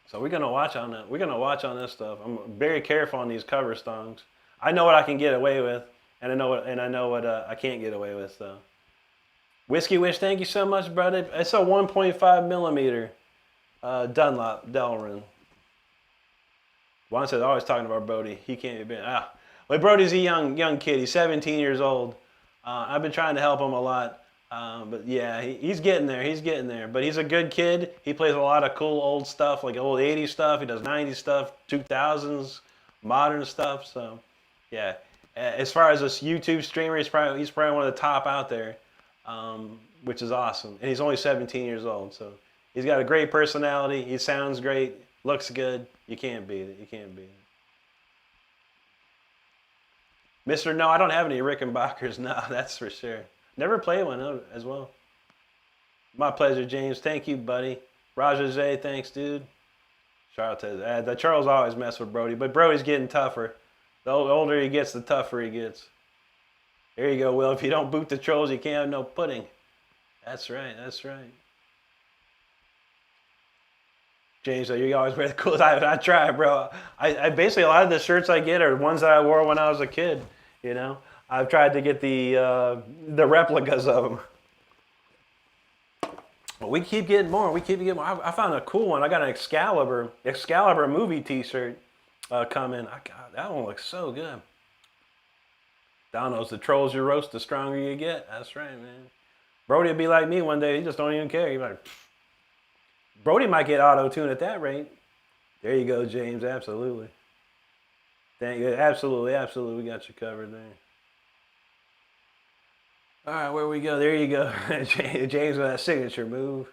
So we're gonna watch on that. We're gonna watch on this stuff. I'm very careful on these cover songs. I know what I can get away with, and I know what I can't get away with. So, Whiskey Wish, thank you so much, brother. It's a 1.5 millimeter Dunlop Delrin. Juan says always talking about Brody. He can't be. Well, Brody's a young kid. He's 17 years old. I've been trying to help him a lot. But yeah, he's getting there. He's getting there. But he's a good kid. He plays a lot of cool old stuff, like old 80s stuff. He does 90s stuff, 2000s, modern stuff. So yeah, as far as this YouTube streamer, he's probably one of the top out there, which is awesome. And he's only 17 years old. So he's got a great personality. He sounds great, looks good. You can't beat it. You can't beat it. Mr. No, I don't have any Rickenbackers. No, that's for sure. Never played one as well. My pleasure, James. Thank you, buddy. Raja Zay, thanks, dude. Charles says, the Charles always mess with Brody, but Brody's getting tougher. The older he gets, the tougher he gets. There you go, Will. If you don't boot the trolls, you can't have no pudding. That's right. That's right. James, you always wear the coolest. I try, bro. I basically, a lot of the shirts I get are ones that I wore when I was a kid. You know, I've tried to get the replicas of them. But we keep getting more. We keep getting more. I found a cool one. I got an Excalibur movie T-shirt coming. That one looks so good. Donos, the trolls you roast, the stronger you get. That's right, man. Brody will be like me one day. He just don't even care. He's like, pfft. Brody might get auto-tune at that rate. There you go, James. Absolutely. Thank you. Absolutely, absolutely. We got you covered there. All right, where we go? There you go. James with that signature move.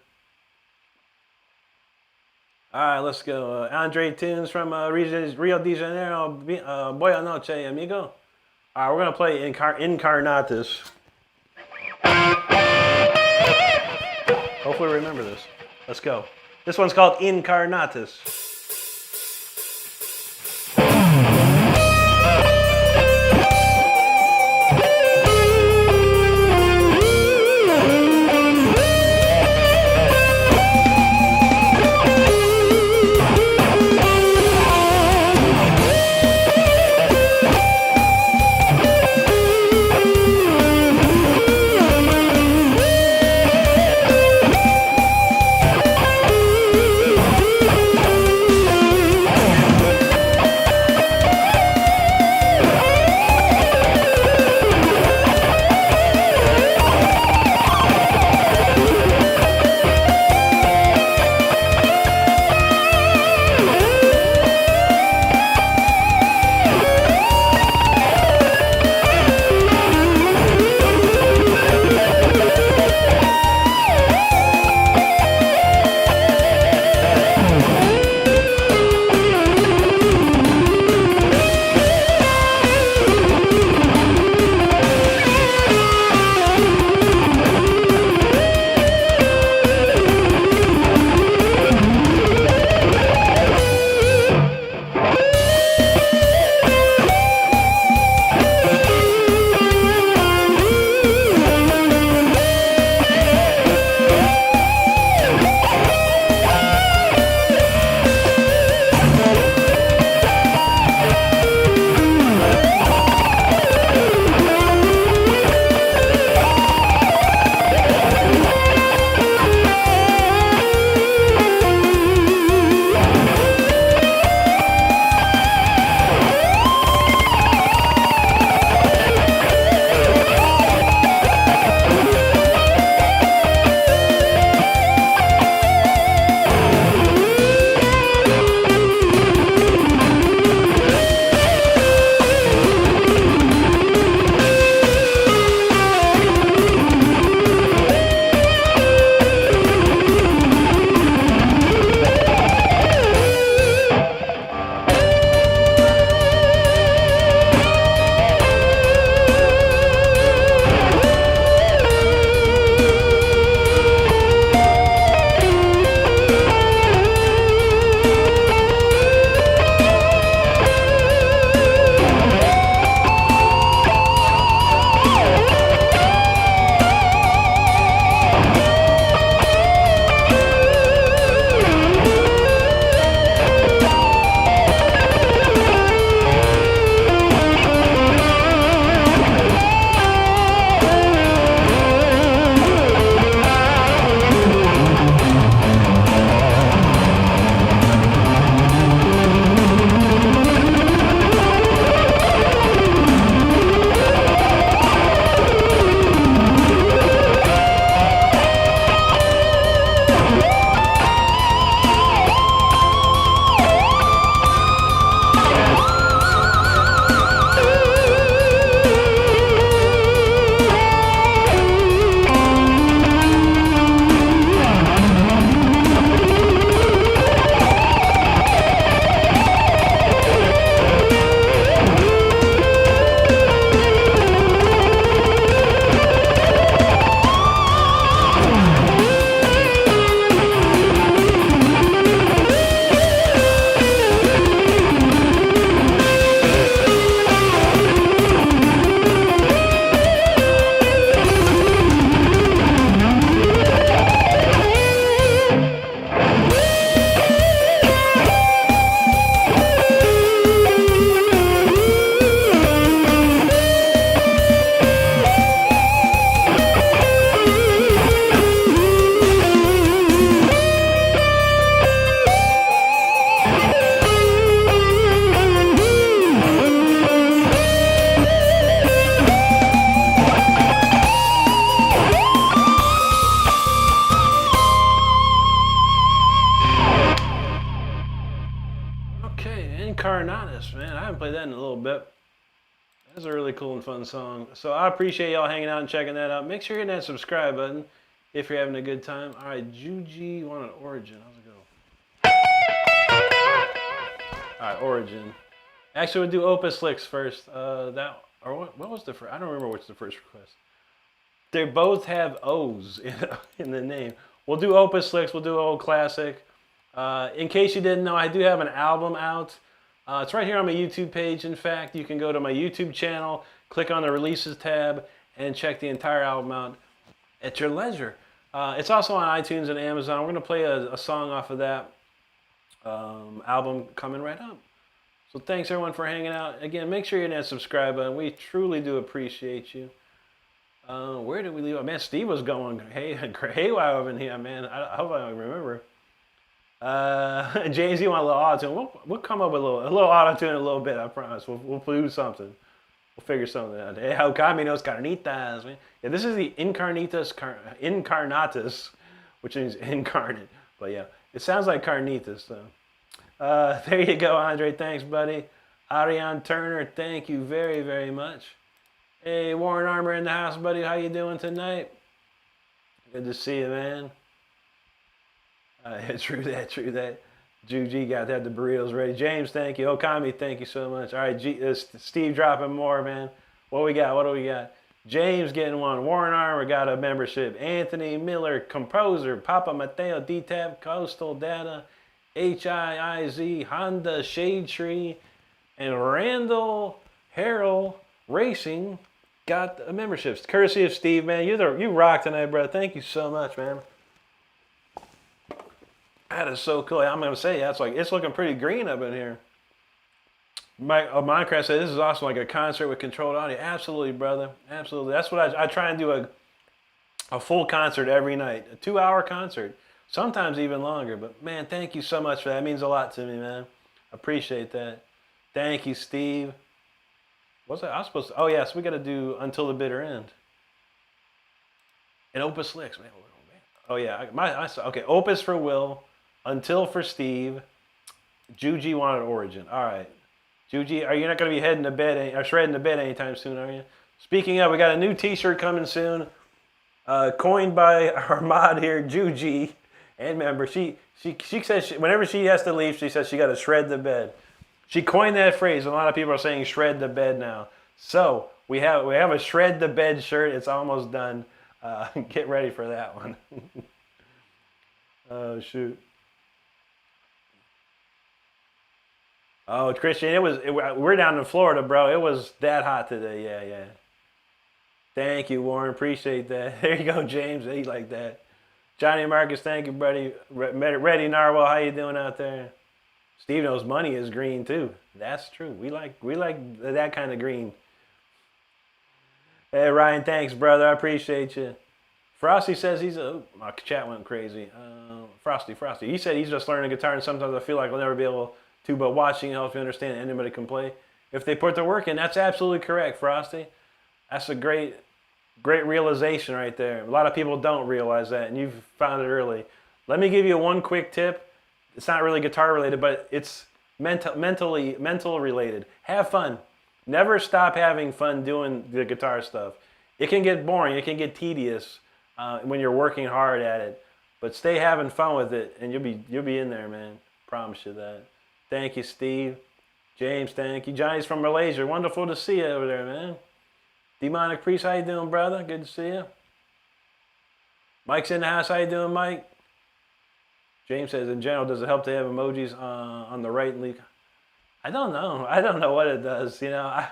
All right, let's go. Andre Tunes from Rio de Janeiro. Buenas noches, amigo. All right, we're going to play Incarnatus. Hopefully remember this. Let's go. This one's called Incarnatus. Incarnatus, man. I haven't played that in a little bit. That's a really cool and fun song. So I appreciate y'all hanging out and checking that out. Make sure you're hitting that subscribe button if you're having a good time. All right, Juji wanted Origin. How's it go? All right, Origin. Actually, we'll do Opus Licks first. What was the first? I don't remember what's the first request. They both have O's in the name. We'll do Opus Licks. We'll do Old Classic. In case you didn't know, I do have an album out. It's right here on my YouTube page. In fact, you can go to my YouTube channel, click on the Releases tab, and check the entire album out at your leisure. It's also on iTunes and Amazon. We're going to play a song off of that album coming right up. So thanks, everyone, for hanging out. Again, make sure you're in that subscribe button. We truly do appreciate you. Where did we leave? Oh, man, Steve was going haywire over in here, man. I hope I remember. James, you want a little auto-tune? We'll come up with a little auto-tune in a little bit, I promise. We'll do something. We'll figure something out. Hey, how Caminos Carnitas, man. Yeah, this is the Incarnatus, which means incarnate. But yeah, it sounds like carnitas, though. There you go, Andre. Thanks, buddy. Ariane Turner, thank you very, very much. Hey, Warren Armour in the house, buddy. How you doing tonight? Good to see you, man. True that. Juji got to have the burritos ready. James, thank you. Okami, thank you so much. All right, Steve dropping more, man. What do we got? James getting one. Warren Armour got a membership. Anthony Miller, composer. Papa Mateo, D-Tab, Coastal Data, HIIZ, Honda, Shade Tree, and Randall Harrell Racing got a memberships. Courtesy of Steve, man. You rock tonight, brother. Thank you so much, man. That is so cool. I'm going to say, it's looking pretty green up in here. Minecraft said, this is awesome, like a concert with controlled audio. Absolutely, brother. Absolutely. That's what I try and do a full concert every night. A 2-hour concert. Sometimes even longer. But, man, thank you so much for that. That means a lot to me, man. Appreciate that. Thank you, Steve. What's that? I was supposed to... Oh, yeah, so we got to do Until the Bitter End. And Opus Licks, man. Oh, yeah. Okay, Opus for Will. Until for Steve. Juji wanted Origin. All right. Juji, are you not going to be heading to bed or shredding to bed anytime soon, are you? Speaking of, we got a new t-shirt coming soon. Coined by our mod here, Juji. And remember, she says whenever she has to leave, she says she got to shred the bed. She coined that phrase. A lot of people are saying shred the bed now. So we have a shred the bed shirt. It's almost done. Get ready for that one. Oh, shoot. Oh, Christian, we're down in Florida, bro. It was that hot today. Yeah. Thank you, Warren. Appreciate that. There you go, James. He like that. Johnny Marcus, thank you, buddy. Ready Narwhal, how you doing out there? Steve knows money is green too. That's true. We like that kind of green. Hey, Ryan, thanks, brother. I appreciate you. Frosty says my chat went crazy. Frosty. He said he's just learning guitar, and sometimes I feel like I'll never be able to, but watching helps you understand anybody can play if they put their work in. That's absolutely correct, Frosty. That's a great realization right there. A lot of people don't realize that, and you've found it early. Let me give you one quick tip. It's not really guitar related, but it's mental related. Have fun. Never stop having fun doing the guitar stuff. It can get boring. It can get tedious when you're working hard at it. But stay having fun with it, and you'll be in there, man. Promise you that. Thank you, Steve. James, thank you. Johnny's from Malaysia. Wonderful to see you over there, man. Demonic Priest, how you doing, brother? Good to see you. Mike's in the house. How you doing, Mike? James says, in general, does it help to have emojis on the right leak? I don't know. I don't know what it does. You know,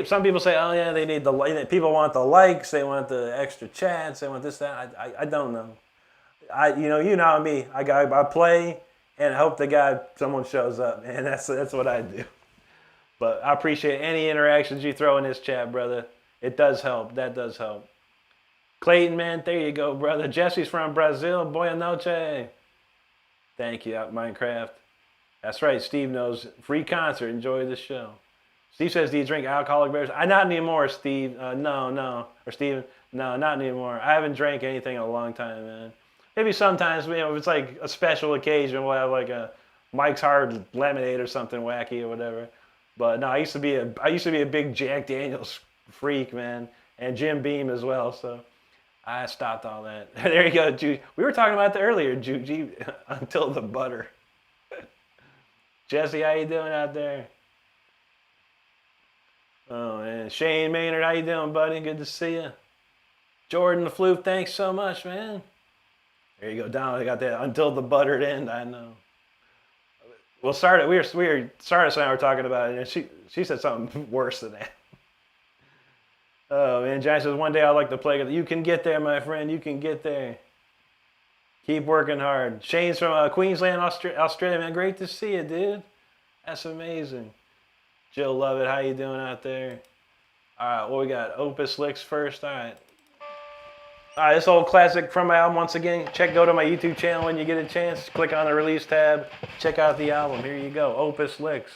some people say, oh yeah, they need the people want the likes, they want the extra chats, they want this, that. I don't know. You know me. I play and hope to someone shows up, man. That's what I do. But I appreciate any interactions you throw in this chat, brother. It does help. That does help. Clayton, man, there you go, brother. Jesse's from Brazil. Boa noche. Thank you, Minecraft. That's right. Steve knows. Free concert. Enjoy the show. Steve says, do you drink alcoholic beverages? Not anymore, Steve. No. Or Steven, no, not anymore. I haven't drank anything in a long time, man. Maybe sometimes, if it's like a special occasion, we'll have like a Mike's Hard Lemonade or something wacky or whatever. But no, I used to be a big Jack Daniels freak, man, and Jim Beam as well. So I stopped all that. There you go, Juji. We were talking about that earlier, Juji. Until the butter. Jesse, how you doing out there? Oh man, Shane Maynard, how you doing, buddy? Good to see you. Jordan the Floof, thanks so much, man. There you go, Donald. I got that until the buttered end. I know. Well, Sardis, Sardis and I were talking about it, and she said something worse than that. Oh man, Johnny says one day I'd like to play. You can get there, my friend. You can get there. Keep working hard. Shane's from Queensland, Australia, man. Great to see you, dude. That's amazing. Jill Lovett, how you doing out there? All right, what we got? Opus Licks first. All right. All right, this old classic from my album once again. Go to my YouTube channel when you get a chance. Click on the release tab. Check out the album. Here you go, Opus Licks.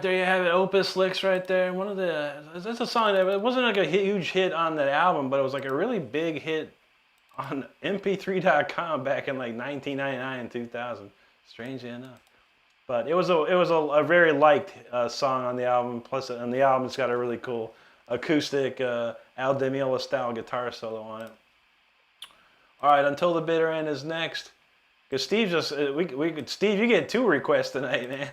right there you have it, Opus Licks right there. That's a song that it wasn't like a huge hit on that album, but it was like a really big hit on MP3.com back in like 1999 and 2000. Strangely enough, but it was a very liked song on the album. Plus, on the album, it's got a really cool acoustic Al Di Meola style guitar solo on it. All right, Until the Bitter End is next. Cause Steve Steve, you get 2 requests tonight, man.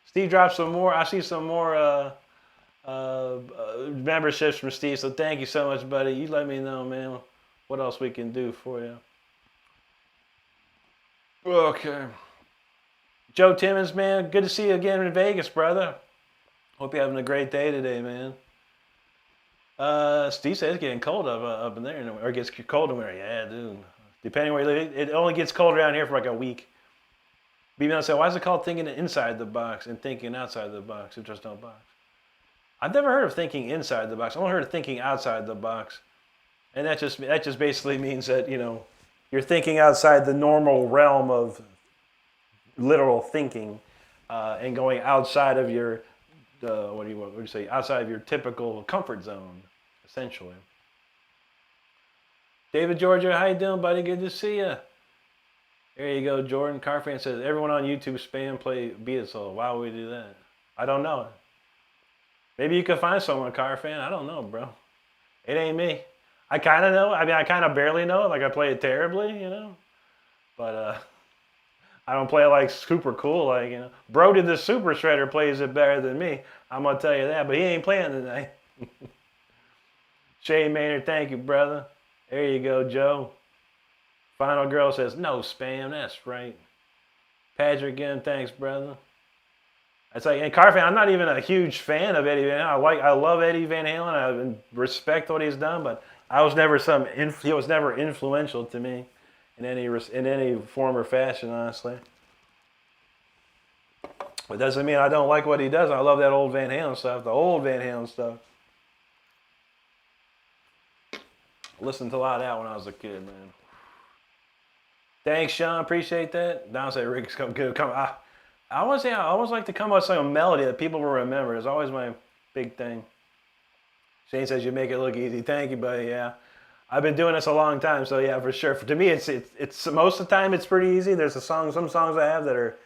Steve dropped some more. I see some more memberships from Steve. So thank you so much, buddy. You let me know, man, what else we can do for you. Okay. Joe Timmons, man, good to see you again in Vegas, brother. Hope you're having a great day today, man. Steve says it's getting cold up in there, or it gets cold in there. Yeah, dude. Depending where you live, it only gets cold around here for like a week. B-Man said, why is it called thinking inside the box and thinking outside the box if there's no box? I've never heard of thinking inside the box. I've only heard of thinking outside the box. And that just basically means that, you're thinking outside the normal realm of literal thinking and going outside of your, what do you say, outside of your typical comfort zone, essentially. David Georgia, how you doing, buddy? Good to see you. There you go, Jordan. Carfan says, everyone on YouTube spam play Beatles. Why would we do that? I don't know. Maybe you could find someone, Carfan. I don't know, bro. It ain't me. I kind of know. I mean, I kind of barely know it. Like, I play it terribly, But I don't play it like super cool. Like, Brody the Super Shredder plays it better than me. I'm going to tell you that. But he ain't playing tonight. Shane Maynard, thank you, brother. There you go, Joe. Final Girl says, no spam, that's right. Patrick again, thanks, brother. It's like, and Carfan, I'm not even a huge fan of Eddie Van Halen. I love Eddie Van Halen. I respect what he's done, but he was never influential to me in any form or fashion, honestly. But doesn't mean I don't like what he does. I love that old Van Halen stuff, the old Van Halen stuff. I listened to a lot of that when I was a kid, man. Thanks, Sean. Appreciate that. Don said, Rick's come. I always like to come up with some melody that people will remember. It's always my big thing. Shane says you make it look easy. Thank you, buddy. Yeah, I've been doing this a long time, so yeah, for sure. To me, it's most of the time it's pretty easy. There's some songs I have that are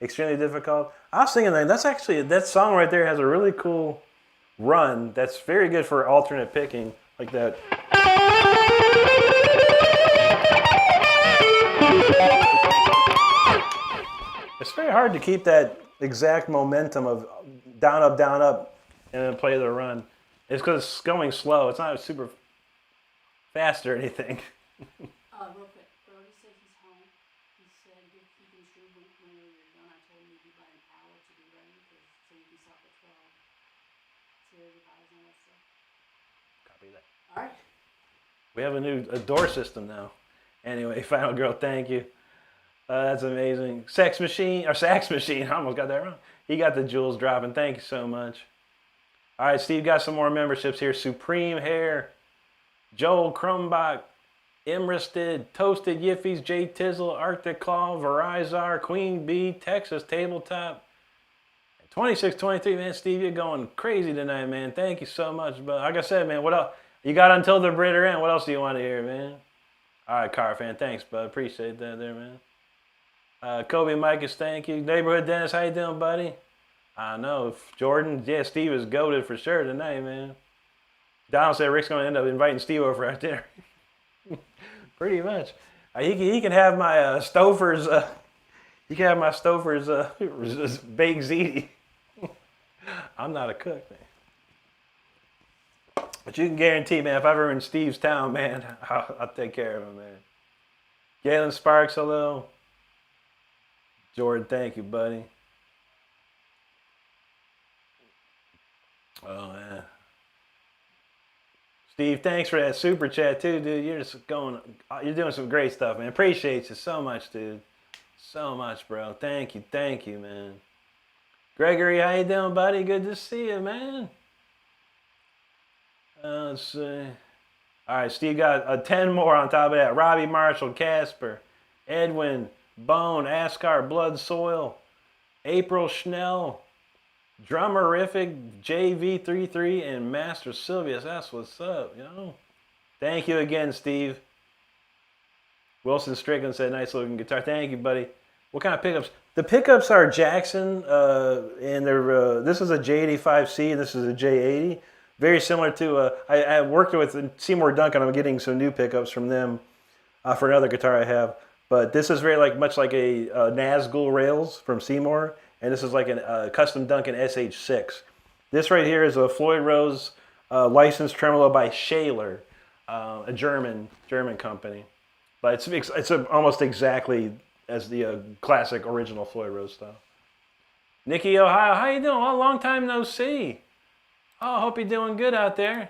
extremely difficult. I was thinking that song right there has a really cool run. That's very good for alternate picking, like that. It's very hard to keep that exact momentum of down, up, and then play the run. It's because it's going slow. It's not super fast or anything. Real quick, Brody said he's home. He said if he can stream whenever you're done. I told him he'd be by an hour to be ready, so you can stop at 12. So everybody's on that stuff. Copy that. All right. We have a door system now. Anyway, Final Girl, thank you. That's amazing. Sax Machine. I almost got that wrong. He got the jewels dropping. Thank you so much. All right, Steve got some more memberships here. Supreme Hair, Joel Crumbach, Imristed, Toasted Yiffies, Jay Tizzle, Arctic Claw, Verizar, Queen Bee, Texas Tabletop. 2623, man. Steve, you're going crazy tonight, man. Thank you so much. But like I said, man, what else? You got Until the Bitter End. What else do you want to hear, man? All right, Carfan, thanks, bud. Appreciate that there, man. Kobe Micus, thank you. Neighborhood Dennis, how you doing, buddy? I know. Jordan, yeah, Steve is goated for sure tonight, man. Donald said Rick's going to end up inviting Steve over right there. Pretty much. He can have my Stouffer's, baked ziti. I'm not a cook, man. But you can guarantee, man, if I'm ever in Steve's town, man, I'll take care of him, man. Galen Sparks, hello. Jordan, thank you, buddy. Oh, man. Steve, thanks for that super chat, too, dude. You're doing some great stuff, man. Appreciate you so much, dude. So much, bro. Thank you, man. Gregory, how you doing, buddy? Good to see you, man. Let's see. All right, Steve got 10 more on top of that. Robbie Marshall, Casper, Edwin, Bone, Ascar, Blood Soil, April Schnell, Drummerific JV33 and Master Sylvius. That's what's up, Thank you again, Steve. Wilson Strickland said, nice looking guitar. Thank you, buddy. What kind of pickups? The pickups are Jackson, and they're this is a J85C, and this is a J80. Very similar to, I worked with Seymour Duncan. I'm getting some new pickups from them for another guitar I have. But this is very much like a Nazgul rails from Seymour, and this is like a custom Duncan SH6. This right here is a Floyd Rose licensed tremolo by Shaler, a German company. But it's almost exactly as the classic original Floyd Rose style. Nikki, Ohio, how you doing? Oh, long time no see. Oh, I hope you're doing good out there.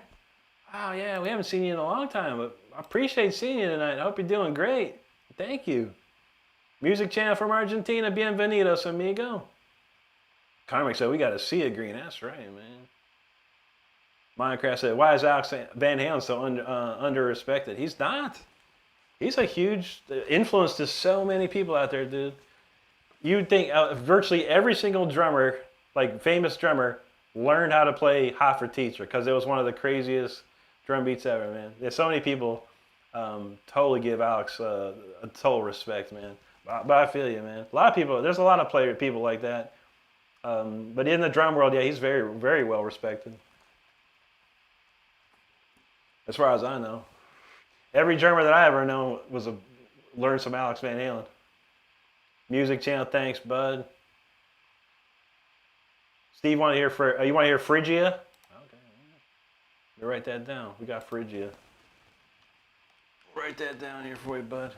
Oh, yeah, we haven't seen you in a long time, but I appreciate seeing you tonight. I hope you're doing great. Thank you. Music channel from Argentina, bienvenidos, amigo. Carmick said, we got to see a green. That's right, man. Minecraft said, why is Alex Van Halen so under-respected? He's not. He's a huge influence to so many people out there, dude. You'd think virtually every single drummer, like famous drummer, learned how to play Hot for Teacher because it was one of the craziest drum beats ever, man. There's so many people totally give Alex a total respect, man. But I feel you, man. A lot of people, there's a lot of people like that. But in the drum world, yeah, he's very, very well respected. As far as I know. Every drummer that I ever known learned some Alex Van Halen. Music channel, thanks, bud. Steve, you want to hear Phrygia? Okay. Let me write that down. We got Phrygia. Write that down here for you, bud.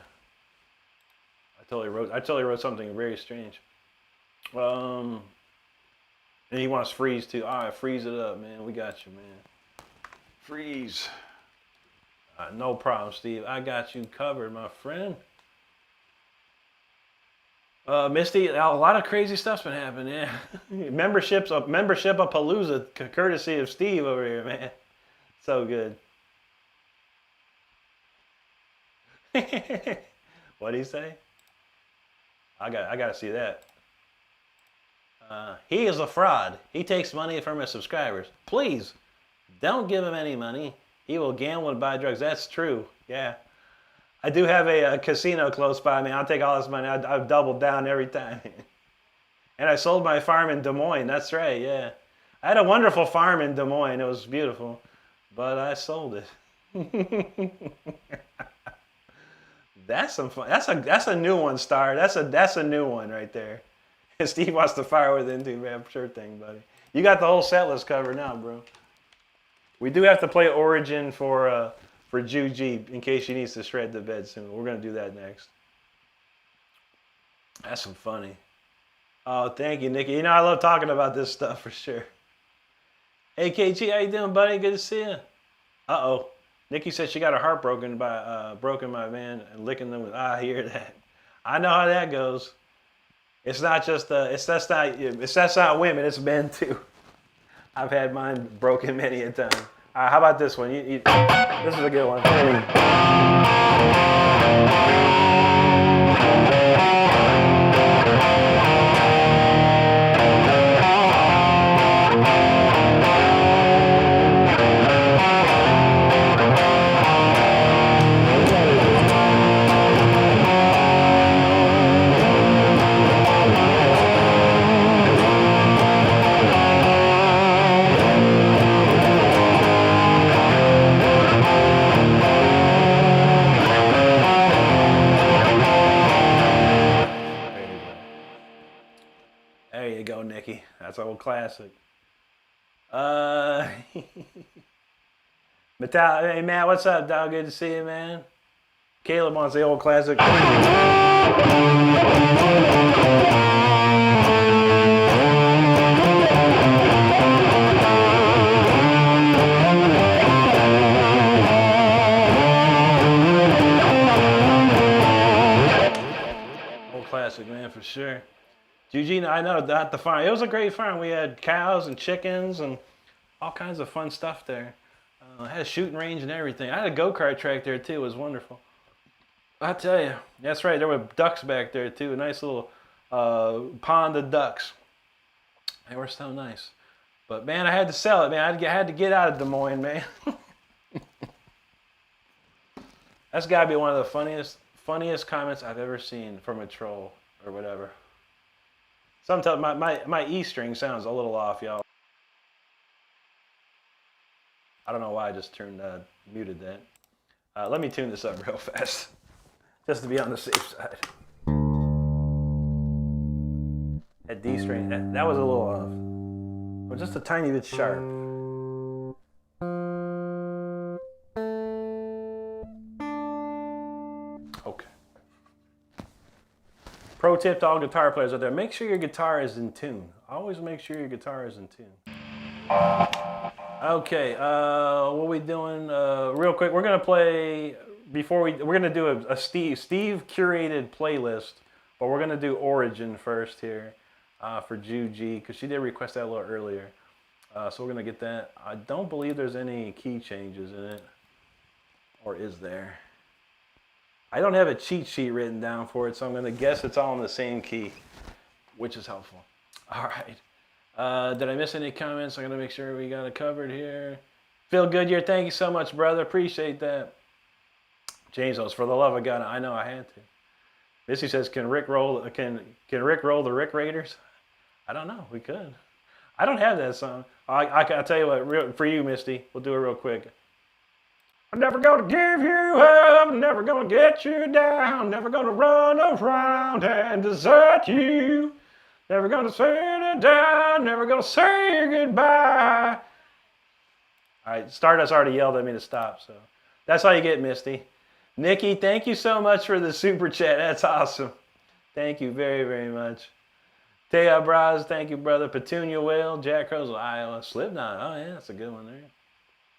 I totally wrote something very strange. And he wants freeze too. All right, freeze it up, man. We got you, man. Freeze. No problem, Steve. I got you covered, my friend. Misty, a lot of crazy stuff's been happening, yeah. membership of Palooza, courtesy of Steve over here, man. So good. What'd he say? I got to see that. He is a fraud. He takes money from his subscribers. Please, don't give him any money. He will gamble and buy drugs. That's true. Yeah. I do have a casino close by me. I'll take all this money. I've doubled down every time. And I sold my farm in Des Moines. That's right, yeah. I had a wonderful farm in Des Moines. It was beautiful. But I sold it. That's some fun. That's a new one, Star. That's a new one right there. Steve wants to fire with it too, man. Sure thing, buddy. You got the whole set list covered now, bro. We do have to play Origin for Juji in case she needs to shred the bed soon. We're gonna do that next. That's some funny. Oh, thank you, Nikki. You know I love talking about this stuff for sure. Hey, KG, how you doing, buddy? Good to see you. Uh-oh. Nikki said she got her heart broken by man and licking them. I hear that. I know how that goes. It's not just that's not women. It's men too. I've had mine broken many a time. How about this one? This is a good one. That's an old classic. Hey, Matt, what's up, dog? Good to see you, man. Caleb wants the old classic. Old classic, man, for sure. Eugene, I know that the farm. It was a great farm. We had cows and chickens and all kinds of fun stuff there. Had a shooting range and everything. I had a go-kart track there too. It was wonderful. I tell you, that's right. There were ducks back there too. A nice little pond of ducks. They were so nice. But man, I had to sell it, man. I had to get out of Des Moines, man. That's gotta be one of the funniest comments I've ever seen from a troll or whatever. Sometimes my E string sounds a little off, y'all. I don't know why I just muted that. Let me tune this up real fast, just to be on the safe side. That D string, that was a little off, but just a tiny bit sharp. Okay. Pro tip to all guitar players out there: make sure your guitar is in tune. Always make sure your guitar is in tune. Okay, what are we doing? Real quick, we're gonna play we're gonna do a Steve curated playlist, but we're gonna do Origin first here for Juji because she did request that a little earlier. So we're gonna get that. I don't believe there's any key changes in it, or is there? I don't have a cheat sheet written down for it, so I'm gonna guess it's all in the same key, which is helpful. All right. Did I miss any comments? I'm gonna make sure we got it covered here. Feel good here. Thank you so much, brother. Appreciate that. James goes, for the love of God, I know I had to. Missy says, can Rick roll the Rick Raiders? I don't know. We could. I don't have that song. I'll tell you what. For you, Misty, we'll do it real quick. I'm never gonna give you up. I'm never gonna get you down. Never gonna run around and desert you. Never gonna set it down, never gonna say goodbye. All right, Stardust already yelled at me to stop, so that's all you get, Misty. Nikki, thank you so much for the super chat. That's awesome. Thank you very, very much. Taya Braz, thank you, brother. Petunia Whale, Jack Crowswell, Iowa. Slipknot, oh yeah, that's a good one there.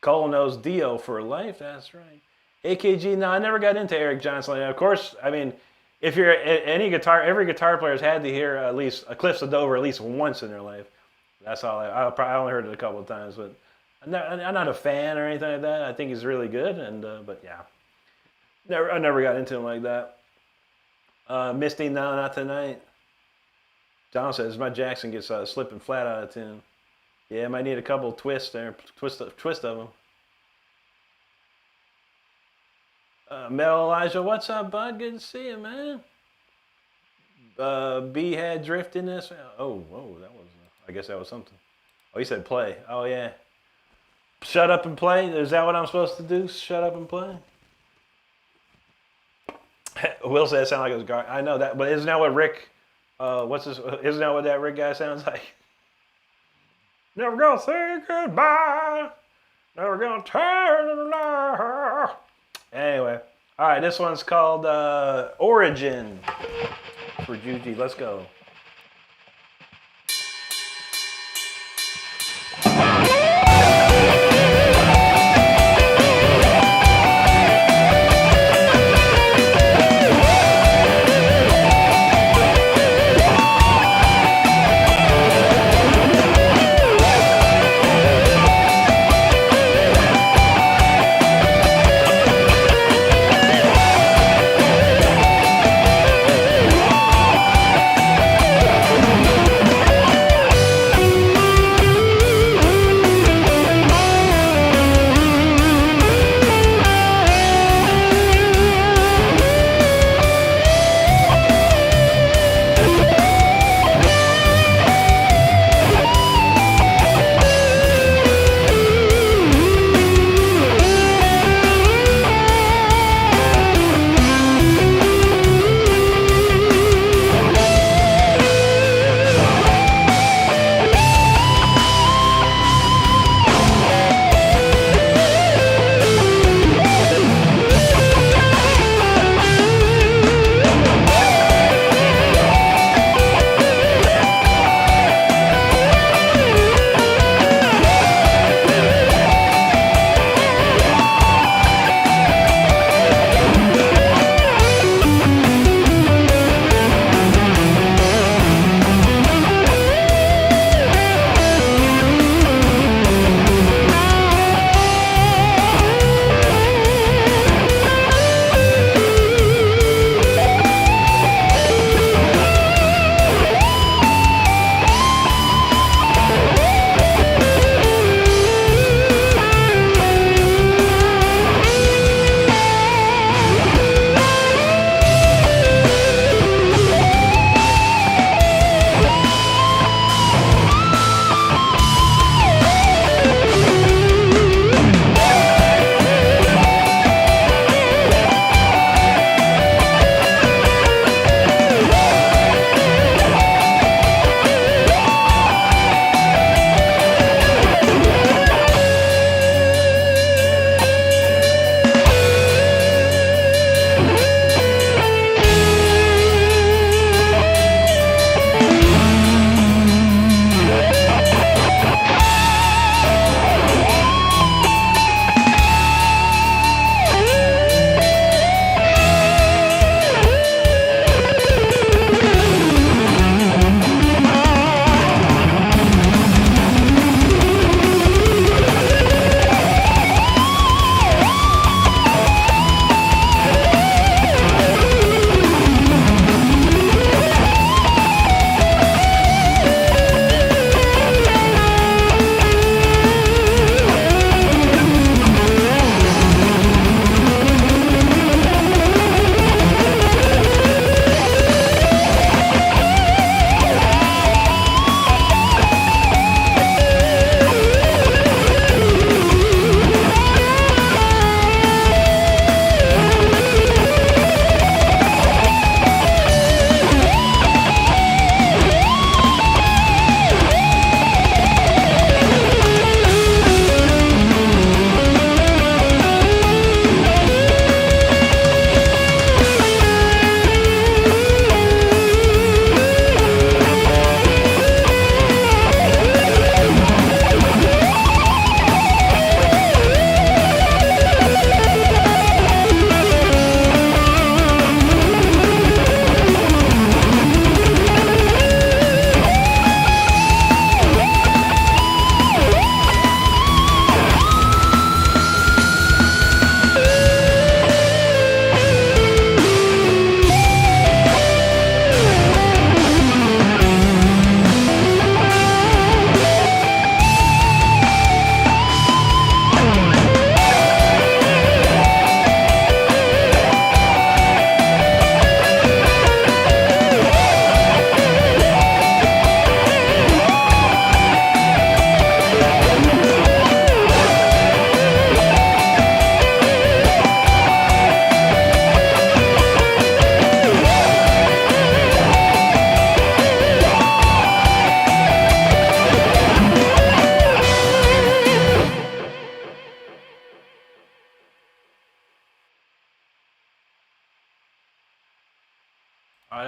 Cole knows Dio for life, that's right. AKG, no, I never got into Eric Johnson. Of course, I mean, if you're every guitar player's had to hear at least a Cliffs of Dover at least once in their life. That's all. I only heard it a couple of times, but I'm not a fan or anything like that. I think he's really good, but yeah, I never got into him like that. Misty, no, not tonight. John says my Jackson gets slipping flat out of tune. Yeah, might need a couple of twists there, twist of them. Metal Elijah, what's up, bud? Good to see you, man. B had drift in this. Oh, whoa, that was. I guess that was something. Oh, he said play. Oh yeah. Shut up and play. Is that what I'm supposed to do? Shut up and play. Will said it sounded like it was gar. I know that, but isn't that what Rick? Isn't that what that Rick guy sounds like? Never gonna say goodbye. Never gonna turn it around. Anyway, all right, this one's called Origin for Juji. Let's go.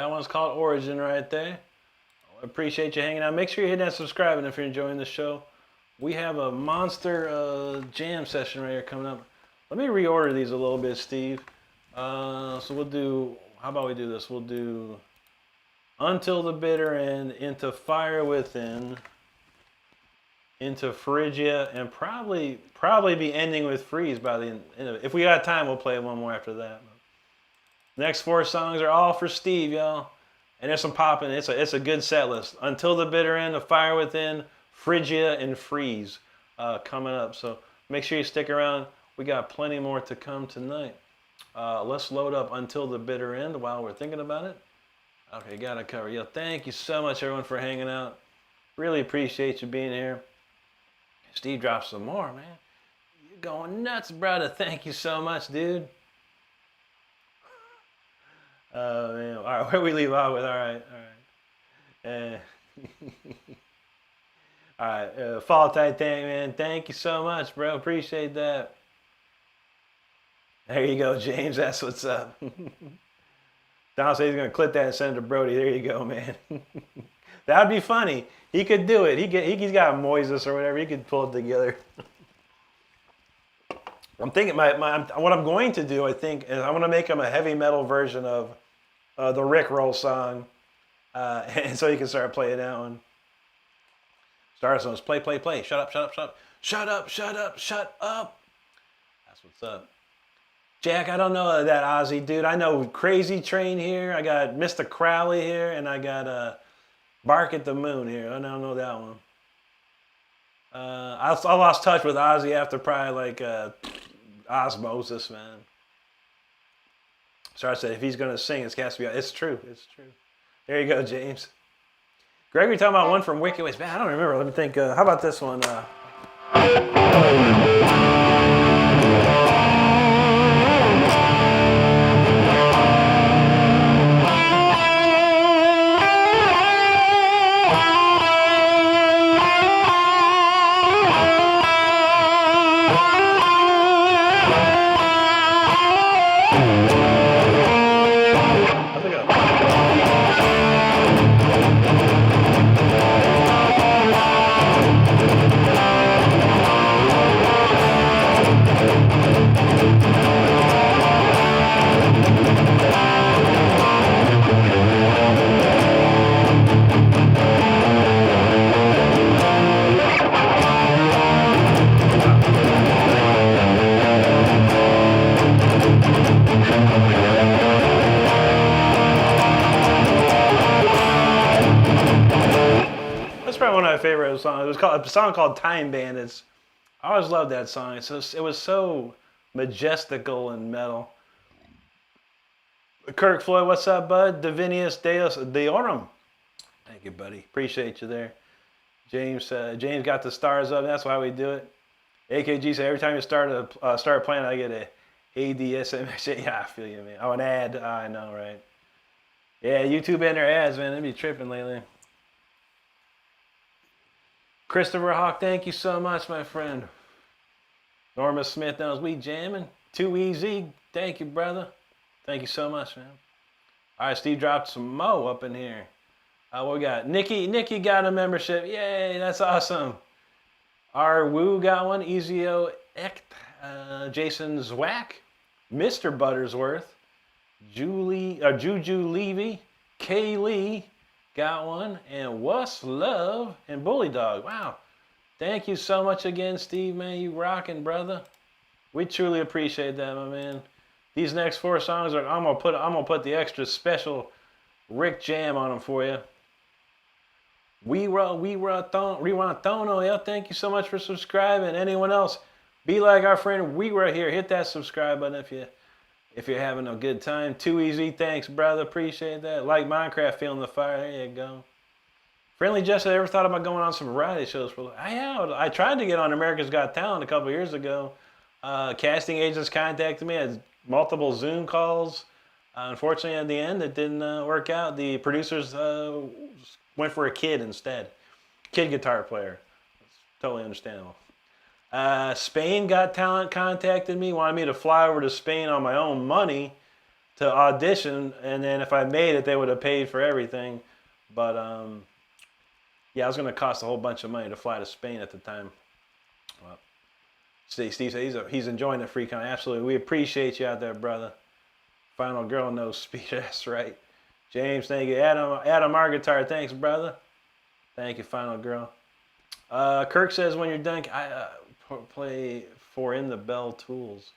That one's called Origin right there. I appreciate you hanging out. Make sure you hit that subscribe button if you're enjoying the show. We have a monster jam session right here coming up. Let me reorder these a little bit, Steve. So we'll do, how about we do this? We'll do Until the Bitter End, Into Fire Within, Into Phrygia, and probably be ending with Freeze by the end of it. If we got time, we'll play one more after that. Next 4 songs are all for Steve, y'all. And there's some popping. It's a good set list. Until the Bitter End, The Fire Within, Phrygia, and Freeze coming up. So make sure you stick around. We got plenty more to come tonight. Let's load up Until the Bitter End while we're thinking about it. Okay, got it covered. Yo, thank you so much, everyone, for hanging out. Really appreciate you being here. Steve dropped some more, man. You're going nuts, brother. Thank you so much, dude. Man. All right, where we leave off with? All right. All right, Fall Titanic, man. Thank you so much, bro. Appreciate that. There you go, James. That's what's up. Don says he's going to clip that and send it to Brody. There you go, man. That'd be funny. He could do it. He's got Moises or whatever. He could pull it together. I'm thinking what I'm going to do, I think, is I'm going to make him a heavy metal version of the Rickroll song. And so he can start playing that one. Star songs. Play. Shut up. Shut up. That's what's up. Jack, I don't know that Ozzy dude. I know Crazy Train here. I got Mr. Crowley here. And I got Bark at the Moon here. I don't know that one. I lost touch with Ozzy after probably like Osmosis, man. So I said, if he's going to sing, it's got to be. It's true. There you go, James. Gregory talking about one from Wicked Ways. Man, I don't remember. Let me think. How about this one? Favorite song. It was called a song called Time Bandits. I always loved that song. It was so majestical and metal. Kirk Floyd, what's up, bud? Divinius Deus Deorum. Thank you, buddy. Appreciate you there. James got the stars up. That's why we do it. AKG said every time you start playing, I get a ADSM. Yeah, I feel you, man. Oh, an ad. I know, right? Yeah, YouTube and their ads, man. They be tripping lately. Christopher Hawk, thank you so much, my friend. Norma Smith knows we jamming. Too easy. Thank you, brother. Thank you so much, man. All right, Steve dropped some Mo up in here. What we got? Nikki got a membership. Yay, that's awesome. Our Woo got one. Ezio Echt. Jason Zwack. Mr. Buttersworth. Juju Levy. Kay Lee. Got one, and What's Love, and Bully Dog. Wow. Thank you so much again, Steve, man. You rocking, brother. We truly appreciate that, my man. These next 4 songs I'm gonna put the extra special Rick Jam on them for you. We want Thono. Yeah, thank you so much for subscribing. Anyone else, be like our friend We Were here. Hit that subscribe button if you're having a good time. Too easy. Thanks, brother. Appreciate that. Like Minecraft, feeling the fire. There you go. Friendly Jessica, ever thought about going on some variety shows? I have. I tried to get on America's Got Talent a couple years ago. Casting agents contacted me. I had multiple Zoom calls. Unfortunately, at the end, it didn't work out. The producers went for a kid instead. Kid guitar player. That's totally understandable. Spain Got Talent contacted me, wanted me to fly over to Spain on my own money to audition, and then if I made it, they would have paid for everything. But yeah, it was going to cost a whole bunch of money to fly to Spain at the time. Well, Steve said he's enjoying the free con. Absolutely, we appreciate you out there, brother. Final girl knows speed. That's right. James, thank you. Adam Argatar, thanks, brother. Thank you, final girl. Kirk says when you're done, I play for In the Bell Tools.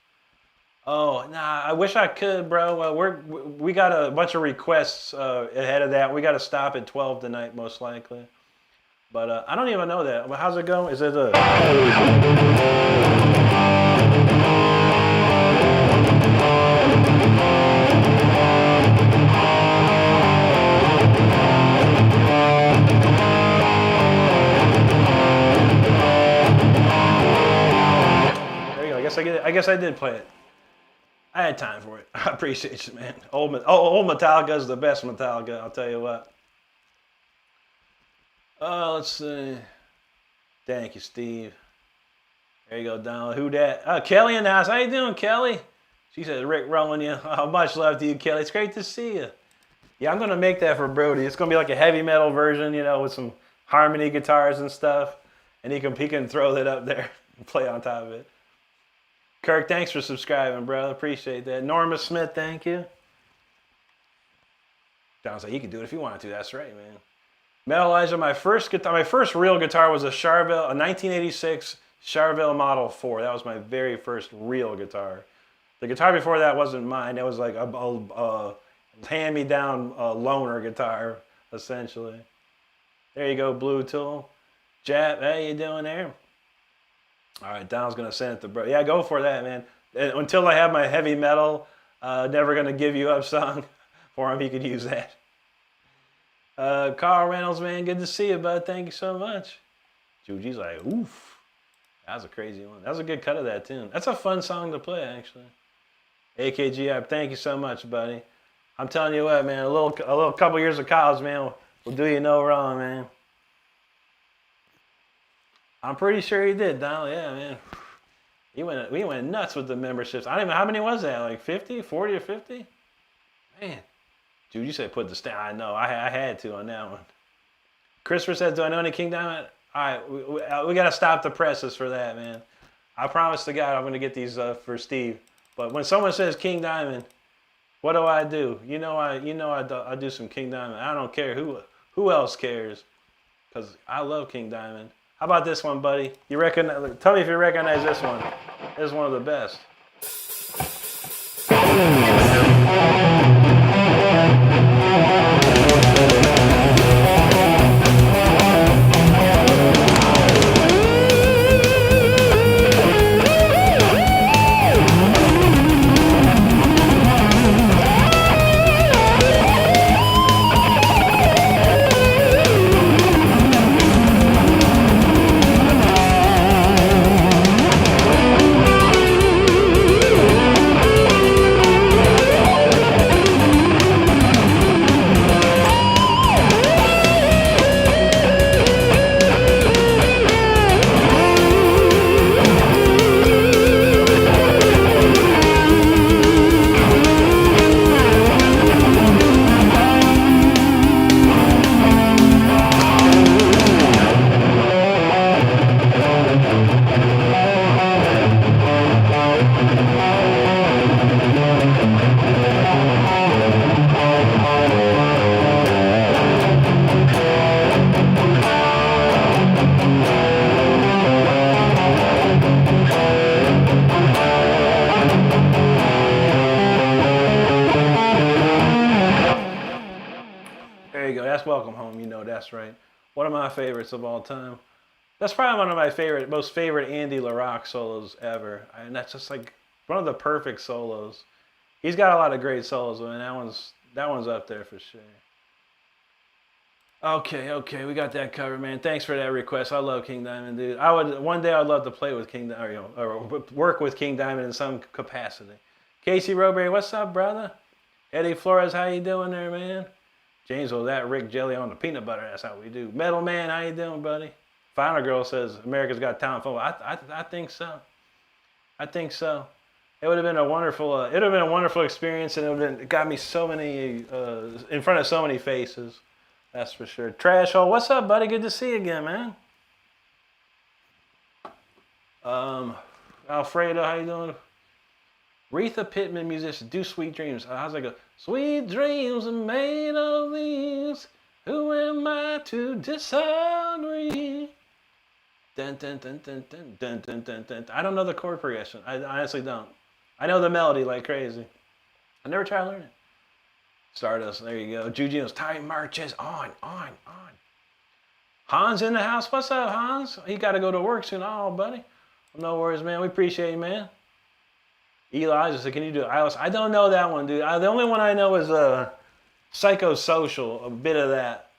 Oh, nah, I wish I could, bro. We got a bunch of requests ahead of that. We got to stop at 12 tonight, most likely. But I don't even know that. Well, how's it going? Is it a... There you go. I guess I did play it. I had time for it. I appreciate you, man. Old Metallica is the best Metallica, I'll tell you what. Let's see. Thank you, Steve. There you go, Donald. Who dat? Kelly in the house. How you doing, Kelly? She says, Rick rolling you. Oh, much love to you, Kelly. It's great to see you. Yeah, I'm going to make that for Brody. It's going to be like a heavy metal version, you know, with some harmony guitars and stuff. And he can throw that up there and play on top of it. Kirk, thanks for subscribing, bro. Appreciate that. Norma Smith, thank you. John's like, you can do it if you want to. That's right, man. Metalizer, my first real guitar was a 1986 Charvel Model 4. That was my very first real guitar. The guitar before that wasn't mine. It was like a hand-me-down loaner guitar, essentially. There you go, Blue Tool. Jap, how you doing there? All right, Donald's going to send it to bro. Yeah, go for that, man. Until I have my heavy metal, Never Gonna Give You Up song for him, he could use that. Carl Reynolds, man, good to see you, bud. Thank you so much. Juji's like, oof. That was a crazy one. That was a good cut of that tune. That's a fun song to play, actually. AKG, thank you so much, buddy. I'm telling you what, man, a little couple years of college, man, will do you no wrong, man. I'm pretty sure he did, Donald. Yeah, man. We went nuts with the memberships. I don't even, how many was that? Like 50, 40 or 50? Man. Dude, you said put the stamp. I know. I had to on that one. Christopher says, do I know any King Diamond? All right, we got to stop the presses for that, man. I promise to God I'm going to get these for Steve. But when someone says King Diamond, what do? You know I do some King Diamond. I don't care who else cares, because I love King Diamond. How about this one, buddy? Tell me if you recognize this one. This is one of the best. Welcome Home, you know that's right. One of my favorites of all time. That's probably one of my most favorite Andy LaRocque solos ever. And that's just like one of the perfect solos. He's got a lot of great solos, and that one's up there for sure. Okay, we got that covered, man. Thanks for that request. I love King Diamond, dude. One day I'd love to play with King Diamond, or work with King Diamond in some capacity. Casey Roberry, what's up, brother? Eddie Flores, how you doing there, man? James, well, that Rick Jelly on the peanut butter, that's how we do. Metal Man, how you doing, buddy? Final Girl says America's Got Talent. I think so. I think so. It would have been a wonderful. It would have been a wonderful experience, and it would have got me so many in front of so many faces. That's for sure. Trash hole, what's up, buddy? Good to see you again, man. Alfredo, how you doing? Retha Pittman, musician, do Sweet Dreams. How's that go? Sweet dreams are made of these. Who am I to disagree? Dun, dun, dun, dun, dun, dun, dun, dun, dun. I don't know the chord progression. I honestly don't. I know the melody like crazy. I never tried to learn it. Stardust, there you go. Jujino's time marches on. Hans in the house. What's up, Hans? He got to go to work soon. Oh, buddy. No worries, man. We appreciate you, man. Eli just said, can you do Iris? I don't know that one, dude. The only one I know is Psychosocial. A bit of that.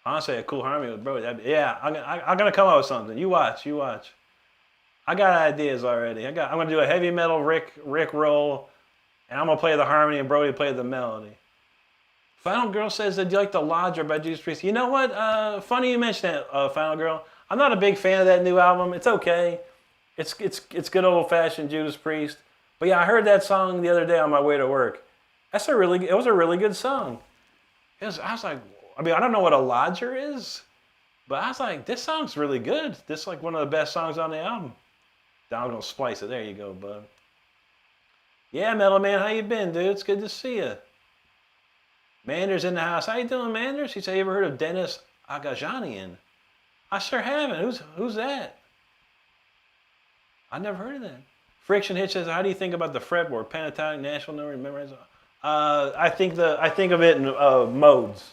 Honestly, a cool harmony with bro. Yeah, I'm gonna come up with something. You watch. I got ideas already. I'm gonna do a heavy metal Rick roll, and I'm gonna play the harmony and Brody play the melody. Final Girl says that you like the Lodger by Judas Priest. You know what? Funny you mentioned that, Final Girl. I'm not a big fan of that new album. It's okay. It's good old fashioned Judas Priest. But yeah, I heard that song the other day on my way to work. It was a really good song. I was like, I mean, I don't know what a Lodger is, but I was like, this song's really good. This is like one of the best songs on the album. I'm gonna splice it. There you go, bud. Yeah, Metal Man, how you been, dude? It's good to see you. Manders in the house. How you doing, Manders? He said, you ever heard of Dennis Agajanian? I sure haven't. Who's that? I never heard of that. Friction Hitch says, how do you think about the fretboard? Pentatonic, national number, memorize? I think of it in modes.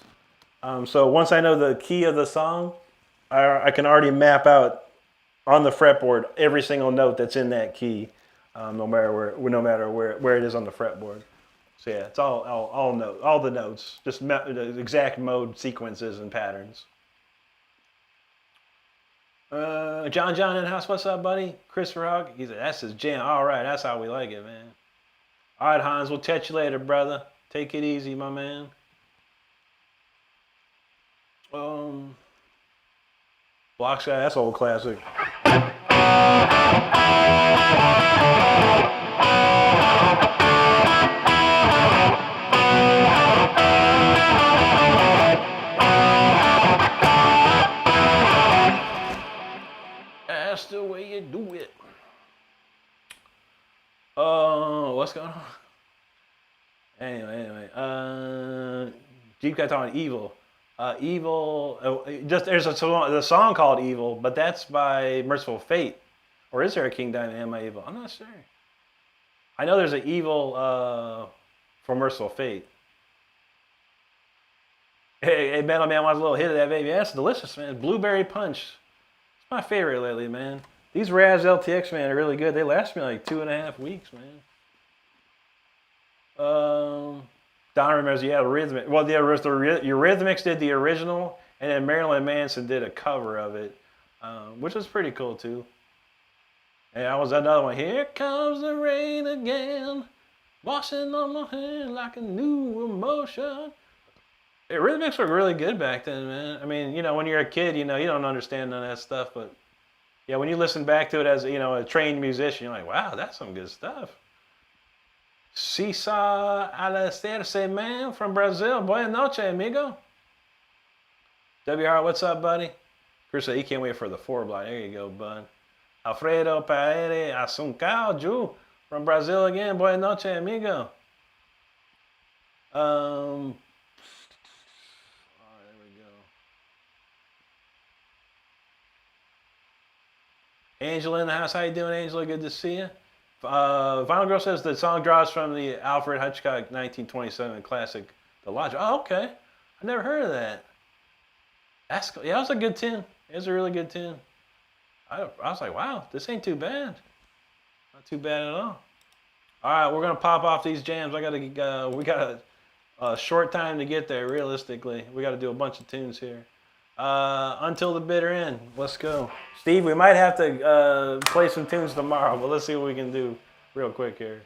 So once I know the key of the song, I can already map out on the fretboard every single note that's in that key, no matter where it is on the fretboard. So yeah, it's all the notes, just the exact mode sequences and patterns. John in the house, what's up, buddy? Christopher Hawk, he said, that's his jam. All right, that's how we like it, man. All right, Hans, we'll catch you later, brother. Take it easy, my man. Block Sky, that's old classic. That's the way you do it. What's going on? Anyway, Jeep got on Evil. There's a song called Evil, but that's by Merciful Fate. Or is there a King Diamond Am I Evil? I'm not sure. I know there's an Evil for Merciful Fate. Hey, Metal Man wants a little hit of that, baby. That's delicious, man. Blueberry Punch. It's my favorite lately, man. These Raz LTX, man, are really good. They last me like 2.5 weeks, man. Don remembers, yeah, Eurythmics. Well, the Eurythmics did the original, and then Marilyn Manson did a cover of it, which was pretty cool too. And that was another one. Here comes the rain again, washing on my hand like a new emotion. Eurythmics were really good back then, man. I mean, you know, when you're a kid, you know, you don't understand none of that stuff, but yeah, when you listen back to it as, you know, a trained musician, you're like, wow, that's some good stuff. Cesar Alacerce, man, from Brazil. Boa noche, amigo. WR, what's up, buddy? Chris said he can't wait for the 4-block. There you go, bud. Alfredo Paere Asuncao, Ju, from Brazil again. Boa noche, amigo. There we go. Angela in the house. How you doing, Angela? Good to see you. Final Girl says the song draws from the Alfred Hitchcock 1927 classic, The Lodger. Oh, okay. I never heard of that. That's cool. Yeah, that was a good tune. It was a really good tune. I was like, wow, this ain't too bad. Not too bad at all. All right, we're gonna pop off these jams. We got a short time to get there. Realistically, we got to do a bunch of tunes here. Until the Bitter End. Let's go. Steve, we might have to play some tunes tomorrow, but let's see what we can do real quick here.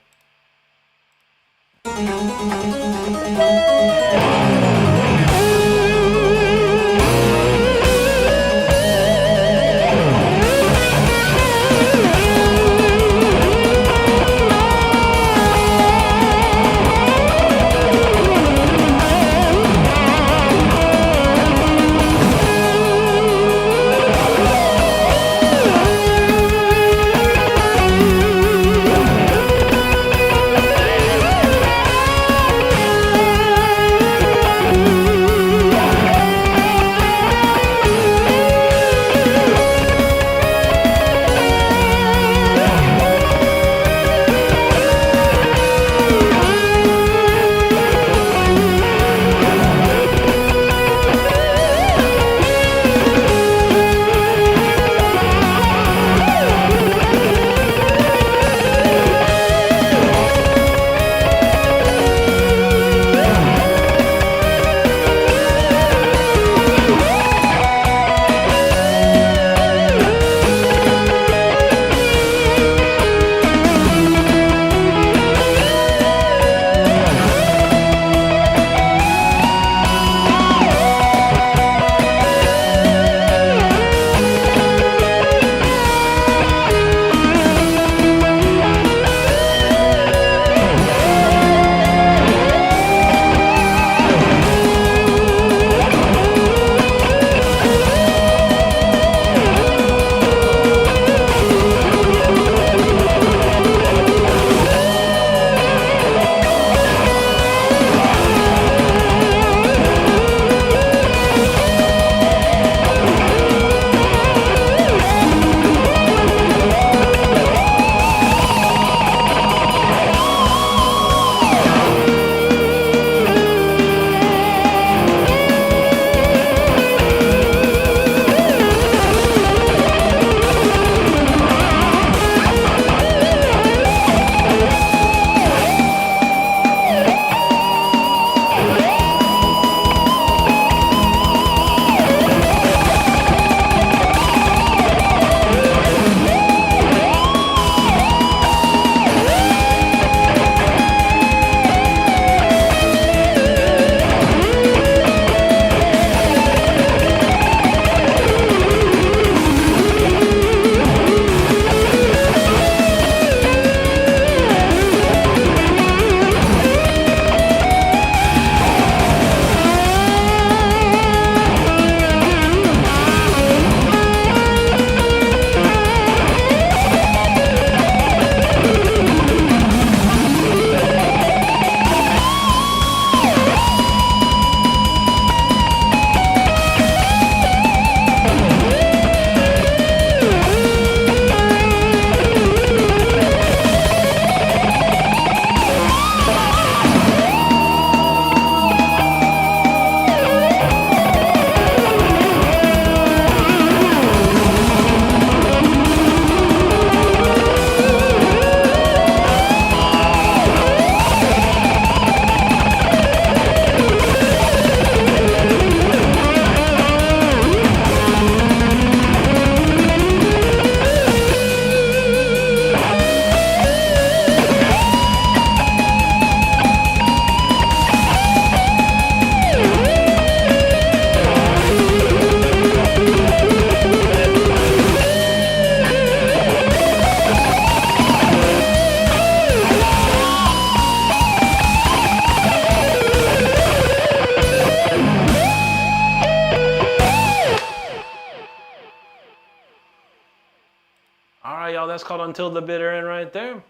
That's called Until the Bitter End right there.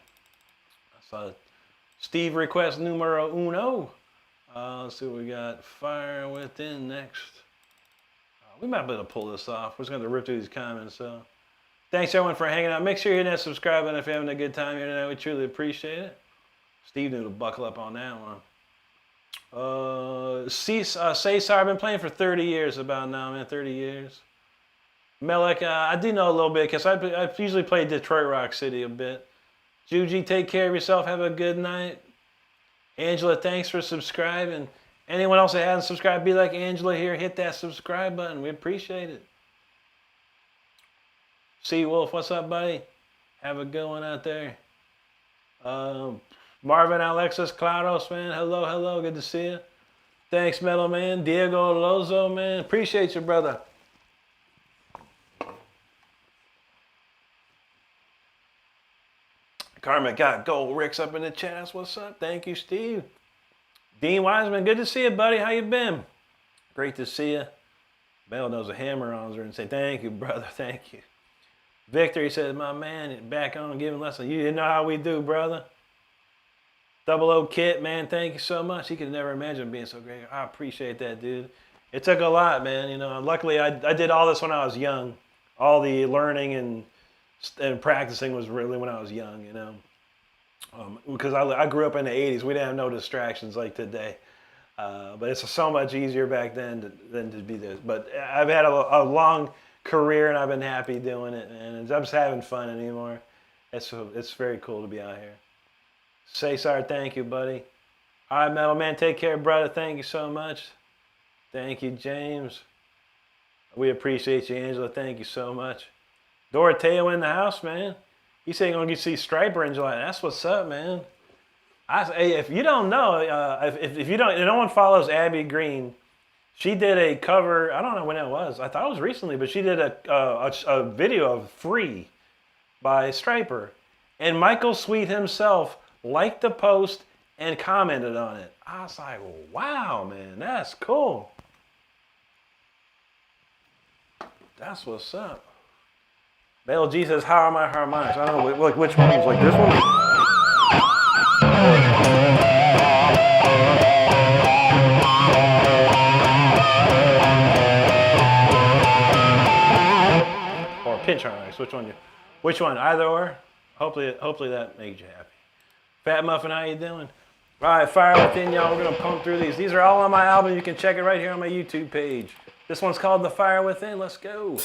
That's Steve request numero uno. Let's see what we got. Fire Within next. We might be able to pull this off. We're just going to rip through these comments. So, thanks everyone for hanging out. Make sure you hit that subscribe button if you're having a good time here tonight. We truly appreciate it. Steve knew to buckle up on that one. Cesar, I've been playing for 30 years about now, man. 30 years. Melik, I do know a little bit because I usually play Detroit Rock City a bit. Juji, take care of yourself. Have a good night. Angela, thanks for subscribing. Anyone else that hasn't subscribed, be like Angela here. Hit that subscribe button. We appreciate it. C Wolf, what's up, buddy? Have a good one out there. Marvin Alexis Claros, man. Hello, hello. Good to see you. Thanks, Metal Man. Diego Lozo, man. Appreciate you, brother. Karma got gold. Rick's up in the chat. That's what's up. Thank you, Steve. Dean Wiseman, good to see you, buddy. How you been? Great to see you. Bell knows a hammer on her and say, thank you, brother. Thank you. Victor, he says, my man, back on giving lessons. You didn't know how we do, brother. Double O Kit, man, thank you so much. He could never imagine being so great. I appreciate that, dude. It took a lot, man. You know, luckily I did all this when I was young. All the learning and practicing was really when I was young, you know. Because I grew up in the 80s. We didn't have no distractions like today. But it's so much easier back then than to be this. But I've had a long career and I've been happy doing it. And I'm just having fun anymore. It's very cool to be out here. Cesar, thank you, buddy. All right, Metal Man, take care, brother. Thank you so much. Thank you, James. We appreciate you, Angela. Thank you so much. Doroteo in the house, man. He said you're going to see Striper in July. That's what's up, man. Hey, if you don't know, if no one follows Abby Green, she did a cover. I don't know when it was. I thought it was recently, but she did a video of Free by Striper. And Michael Sweet himself liked the post and commented on it. I was like, wow, man, that's cool. That's what's up. Bell G says, how are my harmonics? I don't know which ones, like this one? Or pinch harmonics, which one? Either or? Hopefully that made you happy. Fat Muffin, how you doing? All right, Fire Within, y'all. We're gonna pump through these. These are all on my album. You can check it right here on my YouTube page. This one's called The Fire Within. Let's go.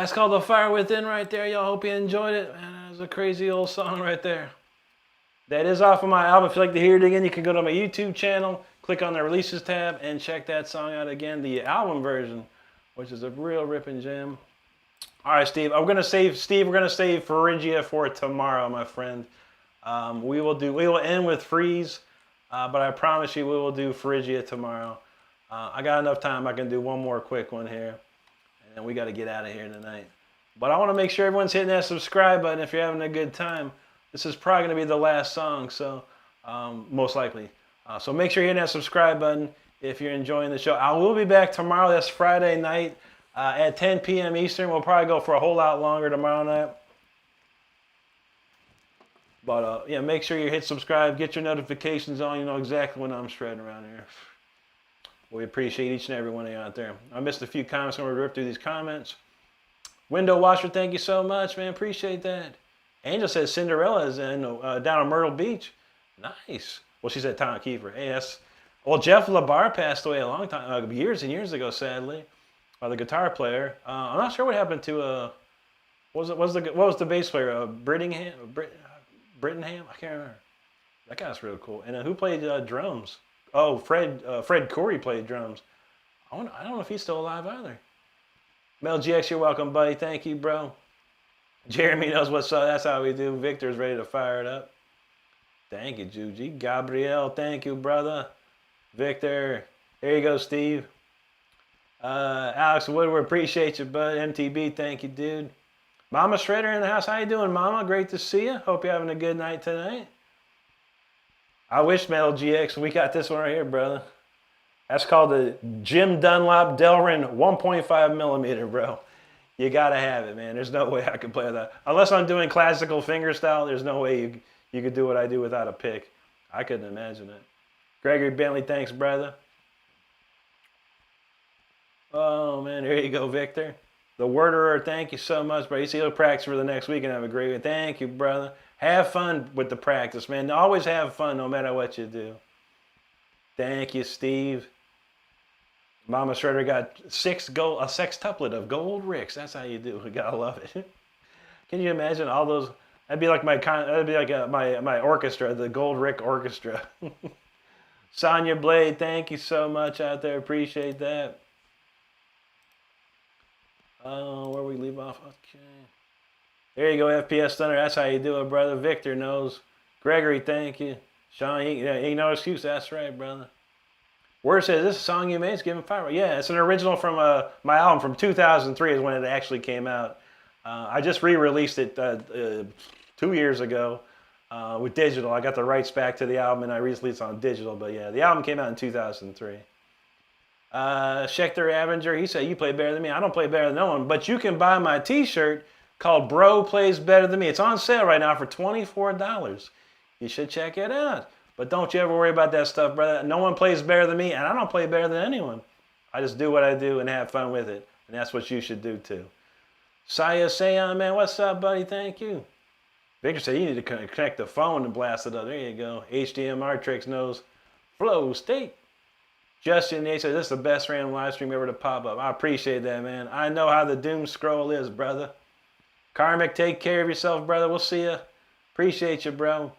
It's called The Fire Within right there. Y'all hope you enjoyed it. Man, that was a crazy old song right there. That is off of my album. If you'd like to hear it again, you can go to my YouTube channel, click on the releases tab, and check that song out again, the album version, which is a real ripping gem. All right, Steve. We're gonna save Phrygia for tomorrow, my friend. We will end with Freeze, but I promise you we will do Phrygia tomorrow. I got enough time. I can do one more quick one here, and then we got to get out of here tonight. But I want to make sure everyone's hitting that subscribe button if you're having a good time. This is probably going to be the last song, so most likely. So make sure you're hitting that subscribe button if you're enjoying the show. I will be back tomorrow. That's Friday night at 10 p.m. Eastern. We'll probably go for a whole lot longer tomorrow night. But yeah, make sure you hit subscribe, get your notifications on. You know exactly when I'm shredding around here. We appreciate each and every one of you out there. I missed a few comments. I'm going to rip through these comments. Window Washer, thank you so much, man. Appreciate that. Angel says Cinderella is down on Myrtle Beach. Nice. Well, she said Tom Kiefer. Hey, that's... Well, Jeff LaBar passed away a long time, years and years ago, sadly. The guitar player. I'm not sure what happened to... what was the bass player? Brittingham? Brittingham? I can't remember. That guy's real cool. And who played drums? Oh, Fred Corey played drums. I don't know if he's still alive either. Mel GX, you're welcome, buddy. Thank you, bro. Jeremy knows what's up. That's how we do. Victor's ready to fire it up. Thank you, Juji. Gabrielle, thank you, brother. Victor, there you go, Steve. Alex Woodward, appreciate you, bud. MTB, thank you, dude. Mama Shredder in the house. How you doing, Mama? Great to see you. Hope you're having a good night tonight. I wish, Metal GX, we got this one right here, brother. That's called the Jim Dunlop Delrin 1.5 millimeter, bro. You gotta have it, man. There's no way I could play that. Unless I'm doing classical fingerstyle, there's no way you could do what I do without a pick. I couldn't imagine it. Gregory Bentley, thanks, brother. Oh, man, there you go, Victor. The Worderer, thank you so much, bro. You see, you'll practice for the next week and have a great week. Thank you, brother. Have fun with the practice, man. Always have fun no matter what you do. Thank you, Steve. Mama Shredder got a sextuplet of gold ricks. That's how you do. We gotta love it. Can you imagine all those? That'd be like my orchestra, the Gold Rick Orchestra. Sonya Blade, thank you so much out there. Appreciate that. Where we leave off? Okay. There you go, FPS Thunder. That's how you do it, brother. Victor knows. Gregory, thank you. Sean, ain't no excuse. That's right, brother. Word says, this is a song you made. It's giving fire. Yeah, it's an original from my album from 2003 is when it actually came out. I just re-released it 2 years ago with digital. I got the rights back to the album and I re-released it on digital. But yeah, the album came out in 2003. Schechter Avenger, he said, you play better than me. I don't play better than no one. But you can buy my t-shirt called Bro Plays Better Than Me. It's on sale right now for $24. You should check it out. But don't you ever worry about that stuff, brother. No one plays better than me, and I don't play better than anyone. I just do what I do and have fun with it. And that's what you should do, too. Saya Sayon, man, what's up, buddy? Thank you. Victor said you need to connect the phone and blast it up. There you go. HDMR Tricks knows. Flow State. Justin Nate said, this is the best random live stream ever to pop up. I appreciate that, man. I know how the doom scroll is, brother. Karmic, take care of yourself, brother. We'll see you. Appreciate you, bro.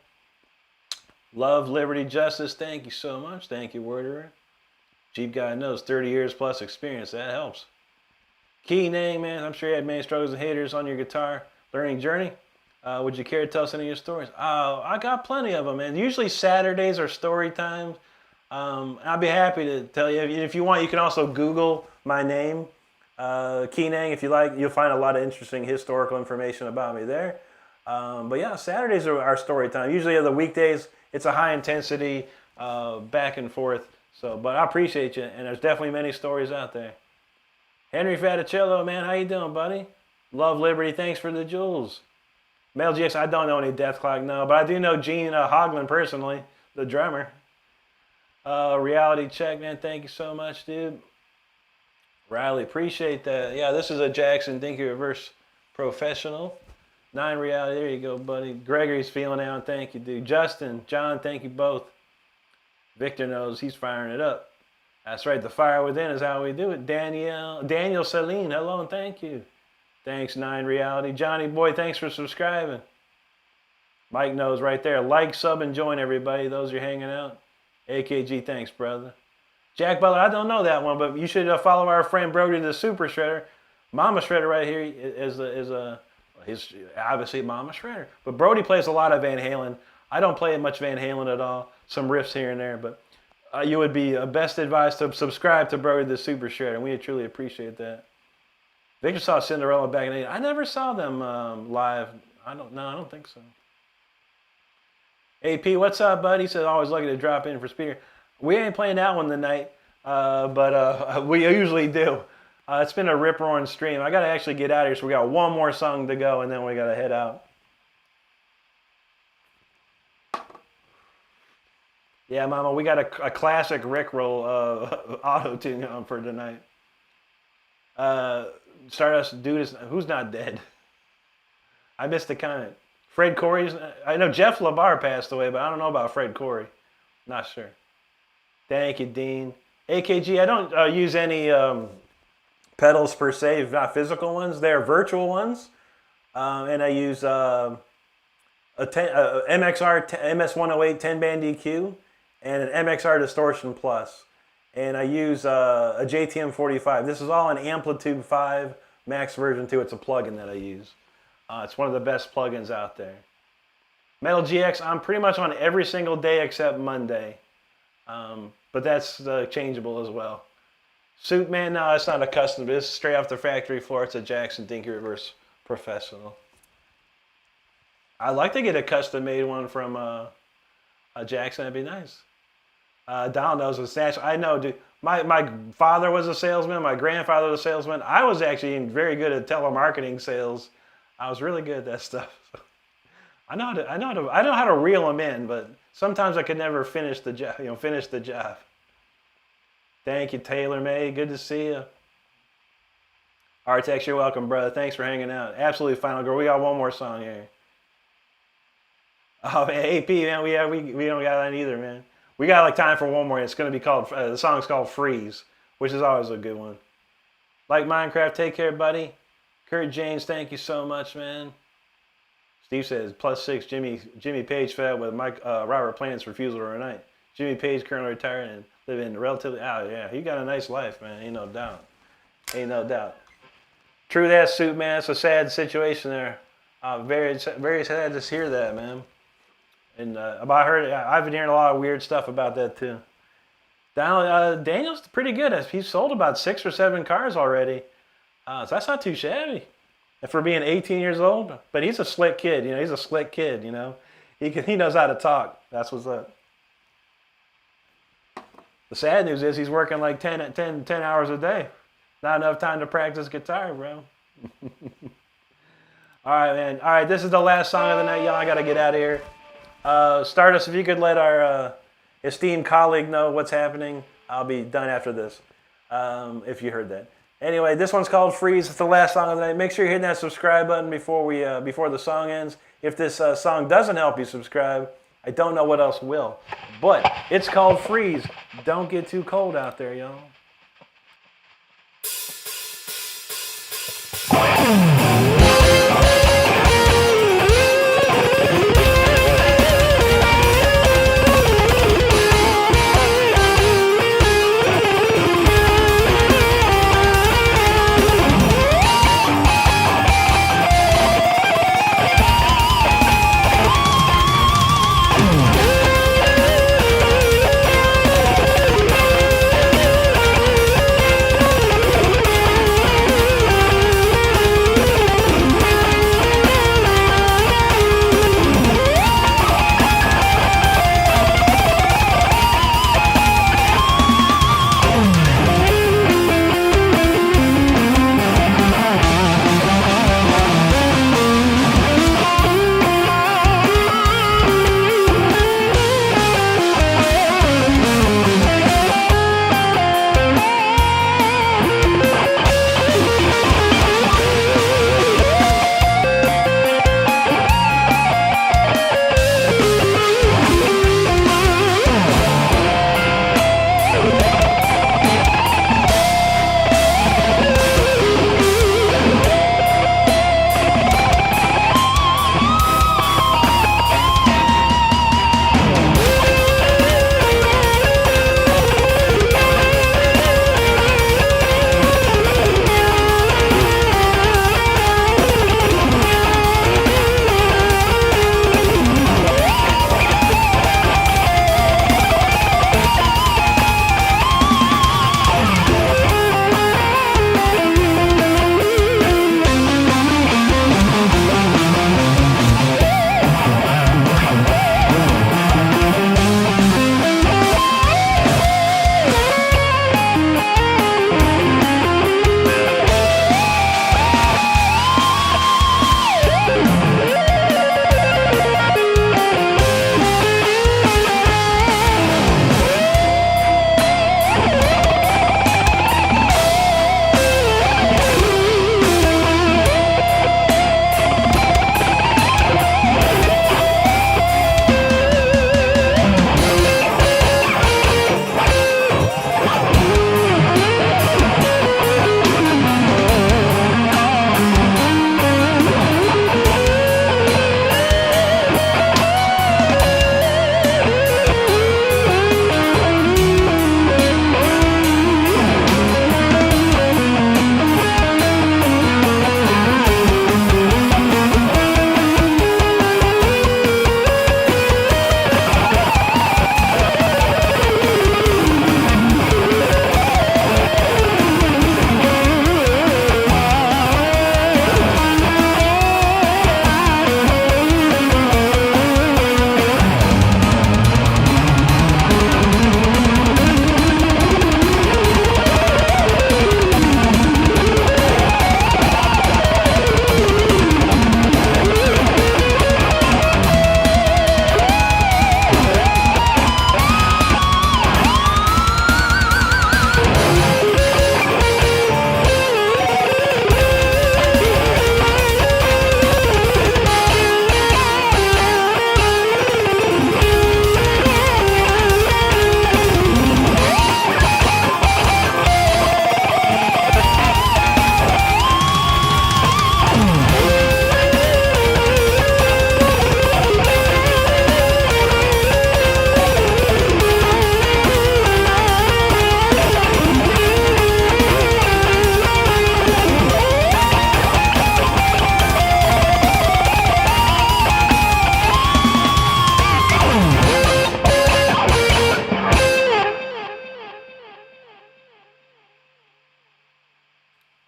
Love, liberty, justice. Thank you so much. Thank you, Worderer. Jeep guy knows 30 years plus experience. That helps. Key name, man. I'm sure you had many struggles and haters on your guitar learning journey. Would you care to tell us any of your stories? I got plenty of them, man. Usually Saturdays are story times. I'll be happy to tell you. If you want, you can also Google my name, Keenang, if you like. You'll find a lot of interesting historical information about me there. But yeah, Saturdays are our story time. Usually the weekdays, it's a high intensity back and forth. So, but I appreciate you, and there's definitely many stories out there. Henry Faticello, man, how you doing, buddy? Love, liberty, thanks for the jewels. Mel GX, I don't know any Death Clock, no, but I do know Gene Hoagland personally, the drummer. Reality Check, man, thank you so much, dude. Riley, appreciate that. Yeah, this is a Jackson Dinky Reverse Professional. 9 Reality, there you go, buddy. Gregory's feeling out, thank you, dude. Justin, John, thank you both. Victor knows he's firing it up. That's right, the fire within is how we do it. Daniel Celine, hello and thank you. Thanks, 9 Reality. Johnny Boy, thanks for subscribing. Mike knows right there. Like, sub, and join, everybody. Those are hanging out. AKG, thanks, brother. Jack Butler, I don't know that one, but you should follow our friend Brody the Super Shredder. Mama Shredder right here is obviously Mama Shredder. But Brody plays a lot of Van Halen. I don't play much Van Halen at all. Some riffs here and there, but you would be best advised to subscribe to Brody the Super Shredder, and we truly appreciate that. Victor saw Cinderella back in the 80s. I never saw them live. I don't think so. AP, what's up, buddy? He says, always lucky to drop in for Spear. We ain't playing that one tonight, but we usually do. It's been a rip-roaring stream. I got to actually get out of here, so we got one more song to go, and then we got to head out. Yeah, Mama, we got a classic Rickroll auto-tune for tonight. Stardust Dude is who's not dead. I missed the comment. Fred Corey's. I know Jeff LaBar passed away, but I don't know about Fred Corey. Not sure. Thank you, Dean. AKG. I don't use any pedals per se, not physical ones. They're virtual ones, and I use a MXR MS108 10-band EQ and an MXR Distortion Plus. And I use a JTM 45. This is all an Amplitude 5 Max version 2. It's a plugin that I use. It's one of the best plugins out there. Metal GX, I'm pretty much on every single day except Monday. But that's changeable as well. Suit Man, no, it's not a custom. It's straight off the factory floor. It's a Jackson Dinky Reverse Professional. I'd like to get a custom-made one from a Jackson. That'd be nice. Donald knows what's natural. I know, dude. My father was a salesman. My grandfather was a salesman. I was actually very good at telemarketing sales. I was really good at that stuff. I know how to reel them in, but sometimes I could never finish the job. Finish the job. Thank you, Taylor May. Good to see you. Artex, you're welcome, brother. Thanks for hanging out. Absolutely, Final Girl. We got one more song here. Oh man, AP, man, we don't got that either, man. We got like time for one more. It's going to be called, the song's called Freeze, which is always a good one. Like Minecraft, take care, buddy. Kurt James, thank you so much, man. Steve says, +6, Jimmy Page fed up with Robert Plant's refusal to reunite. Jimmy Page currently retired and living relatively, yeah, he got a nice life, man, ain't no doubt. Ain't no doubt. True that, Suit Man, it's a sad situation there. Very, very sad to hear that, man. And I've been hearing a lot of weird stuff about that too. Daniel's pretty good. He's sold about 6 or 7 cars already. So that's not too shabby. And for being 18 years old, but he's a slick kid. He's a slick kid. He knows how to talk. That's what's up. The sad news is he's working like 10 hours a day. Not enough time to practice guitar, bro. All right, man. All right, this is the last song of the night, y'all. I got to get out of here. Stardust, if you could let our esteemed colleague know what's happening, I'll be done after this, if you heard that. Anyway, this one's called Freeze. It's the last song of the night. Make sure you're hitting that subscribe button before the song ends. If this song doesn't help you subscribe, I don't know what else will. But it's called Freeze. Don't get too cold out there, y'all.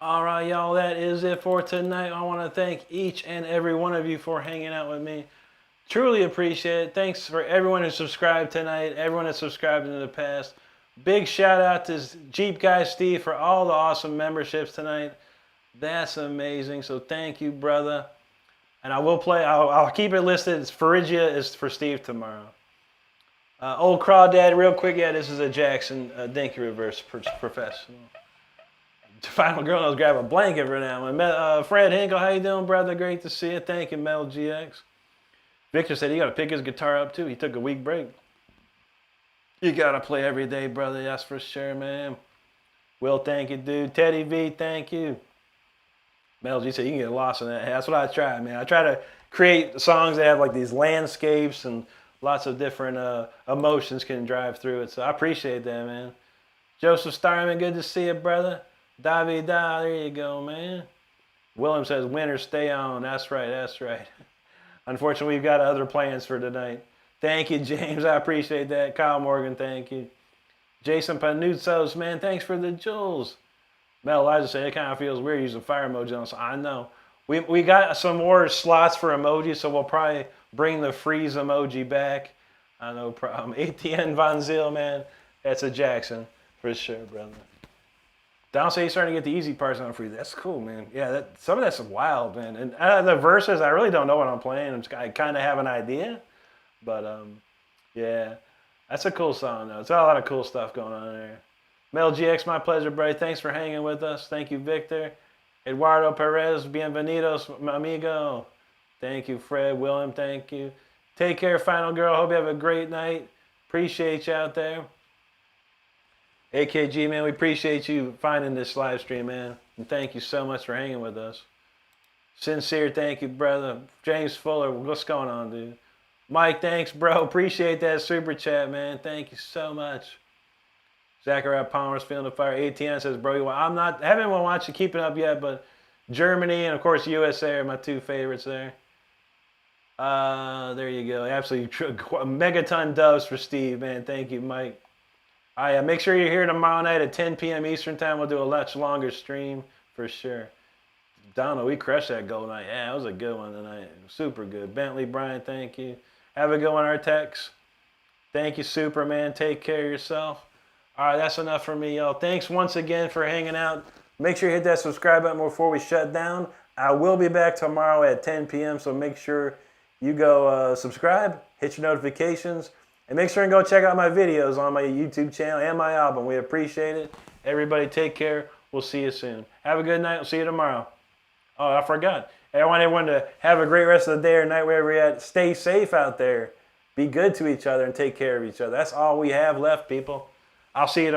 All right, y'all, that is it for tonight. I want to thank each and every one of you for hanging out with me. Truly appreciate it. Thanks for everyone who subscribed tonight, everyone that subscribed in the past. Big shout out to Jeep Guy Steve for all the awesome memberships tonight. That's amazing. So thank you, brother. And I will play, I'll keep it listed. It's Phrygia is for Steve tomorrow. Old Crawdad, real quick. Yeah, this is a Jackson Dinky Reverse Professional. Final girl knows grab a blanket for that one. Fred Hinkle, how you doing, brother? Great to see you. Thank you, Metal GX. Victor said he got to pick his guitar up too. He took a week break. You got to play every day, brother. That's for sure, man. Will, thank you, dude. Teddy V, thank you. Metal G said you can get lost in that. Hey, that's what I try, man. I try to create songs that have like these landscapes and lots of different emotions can drive through it. So I appreciate that, man. Joseph Starman, good to see you, brother. Davi Da, there you go, man. William says, winners stay on. That's right, that's right. Unfortunately, we've got other plans for tonight. Thank you, James. I appreciate that. Kyle Morgan, thank you. Jason Panuzos, man, thanks for the jewels. Mel Elijah said, it kind of feels weird using fire emoji on. So I know. We got some more slots for emojis, so we'll probably bring the freeze emoji back. I know problem. ATN Von Ziel, man. That's a Jackson for sure, brother. Don say he's starting to get the easy parts on free. That's cool, man. Yeah, some of that's wild, man. And the verses, I really don't know what I'm playing. I kind of have an idea, but yeah, that's a cool song though. There's a lot of cool stuff going on there. Mel GX, my pleasure, buddy. Thanks for hanging with us. Thank you, Victor. Eduardo Perez, bienvenidos, amigo. Thank you, Fred, William. Thank you. Take care, Final Girl. Hope you have a great night. Appreciate you out there. AKG, man, we appreciate you finding this live stream, man. And thank you so much for hanging with us. Sincere, thank you, brother. James Fuller, what's going on, dude? Mike, thanks, bro. Appreciate that super chat, man. Thank you so much. Zachariah Palmer's feeling the fire. ATN says, bro, I haven't been watching Keeping Up yet, but Germany and, of course, USA are my two favorites there. There you go. Absolutely true. Megaton doves for Steve, man. Thank you, Mike. Make sure you're here tomorrow night at 10 p.m. Eastern time. We'll do a much longer stream for sure. Donald, we crushed that goal night. Yeah, it was a good one tonight. Super good. Bentley, Brian, thank you. Have a good one, Artex. Thank you, Superman. Take care of yourself. All right, that's enough for me, y'all. Thanks once again for hanging out. Make sure you hit that subscribe button before we shut down. I will be back tomorrow at 10 p.m., so make sure you go subscribe, hit your notifications, and make sure and go check out my videos on my YouTube channel and my album. We appreciate it. Everybody take care. We'll see you soon. Have a good night. We'll see you tomorrow. Oh, I forgot. I want everyone to have a great rest of the day or night wherever you're at. Stay safe out there. Be good to each other and take care of each other. That's all we have left, people. I'll see you tomorrow.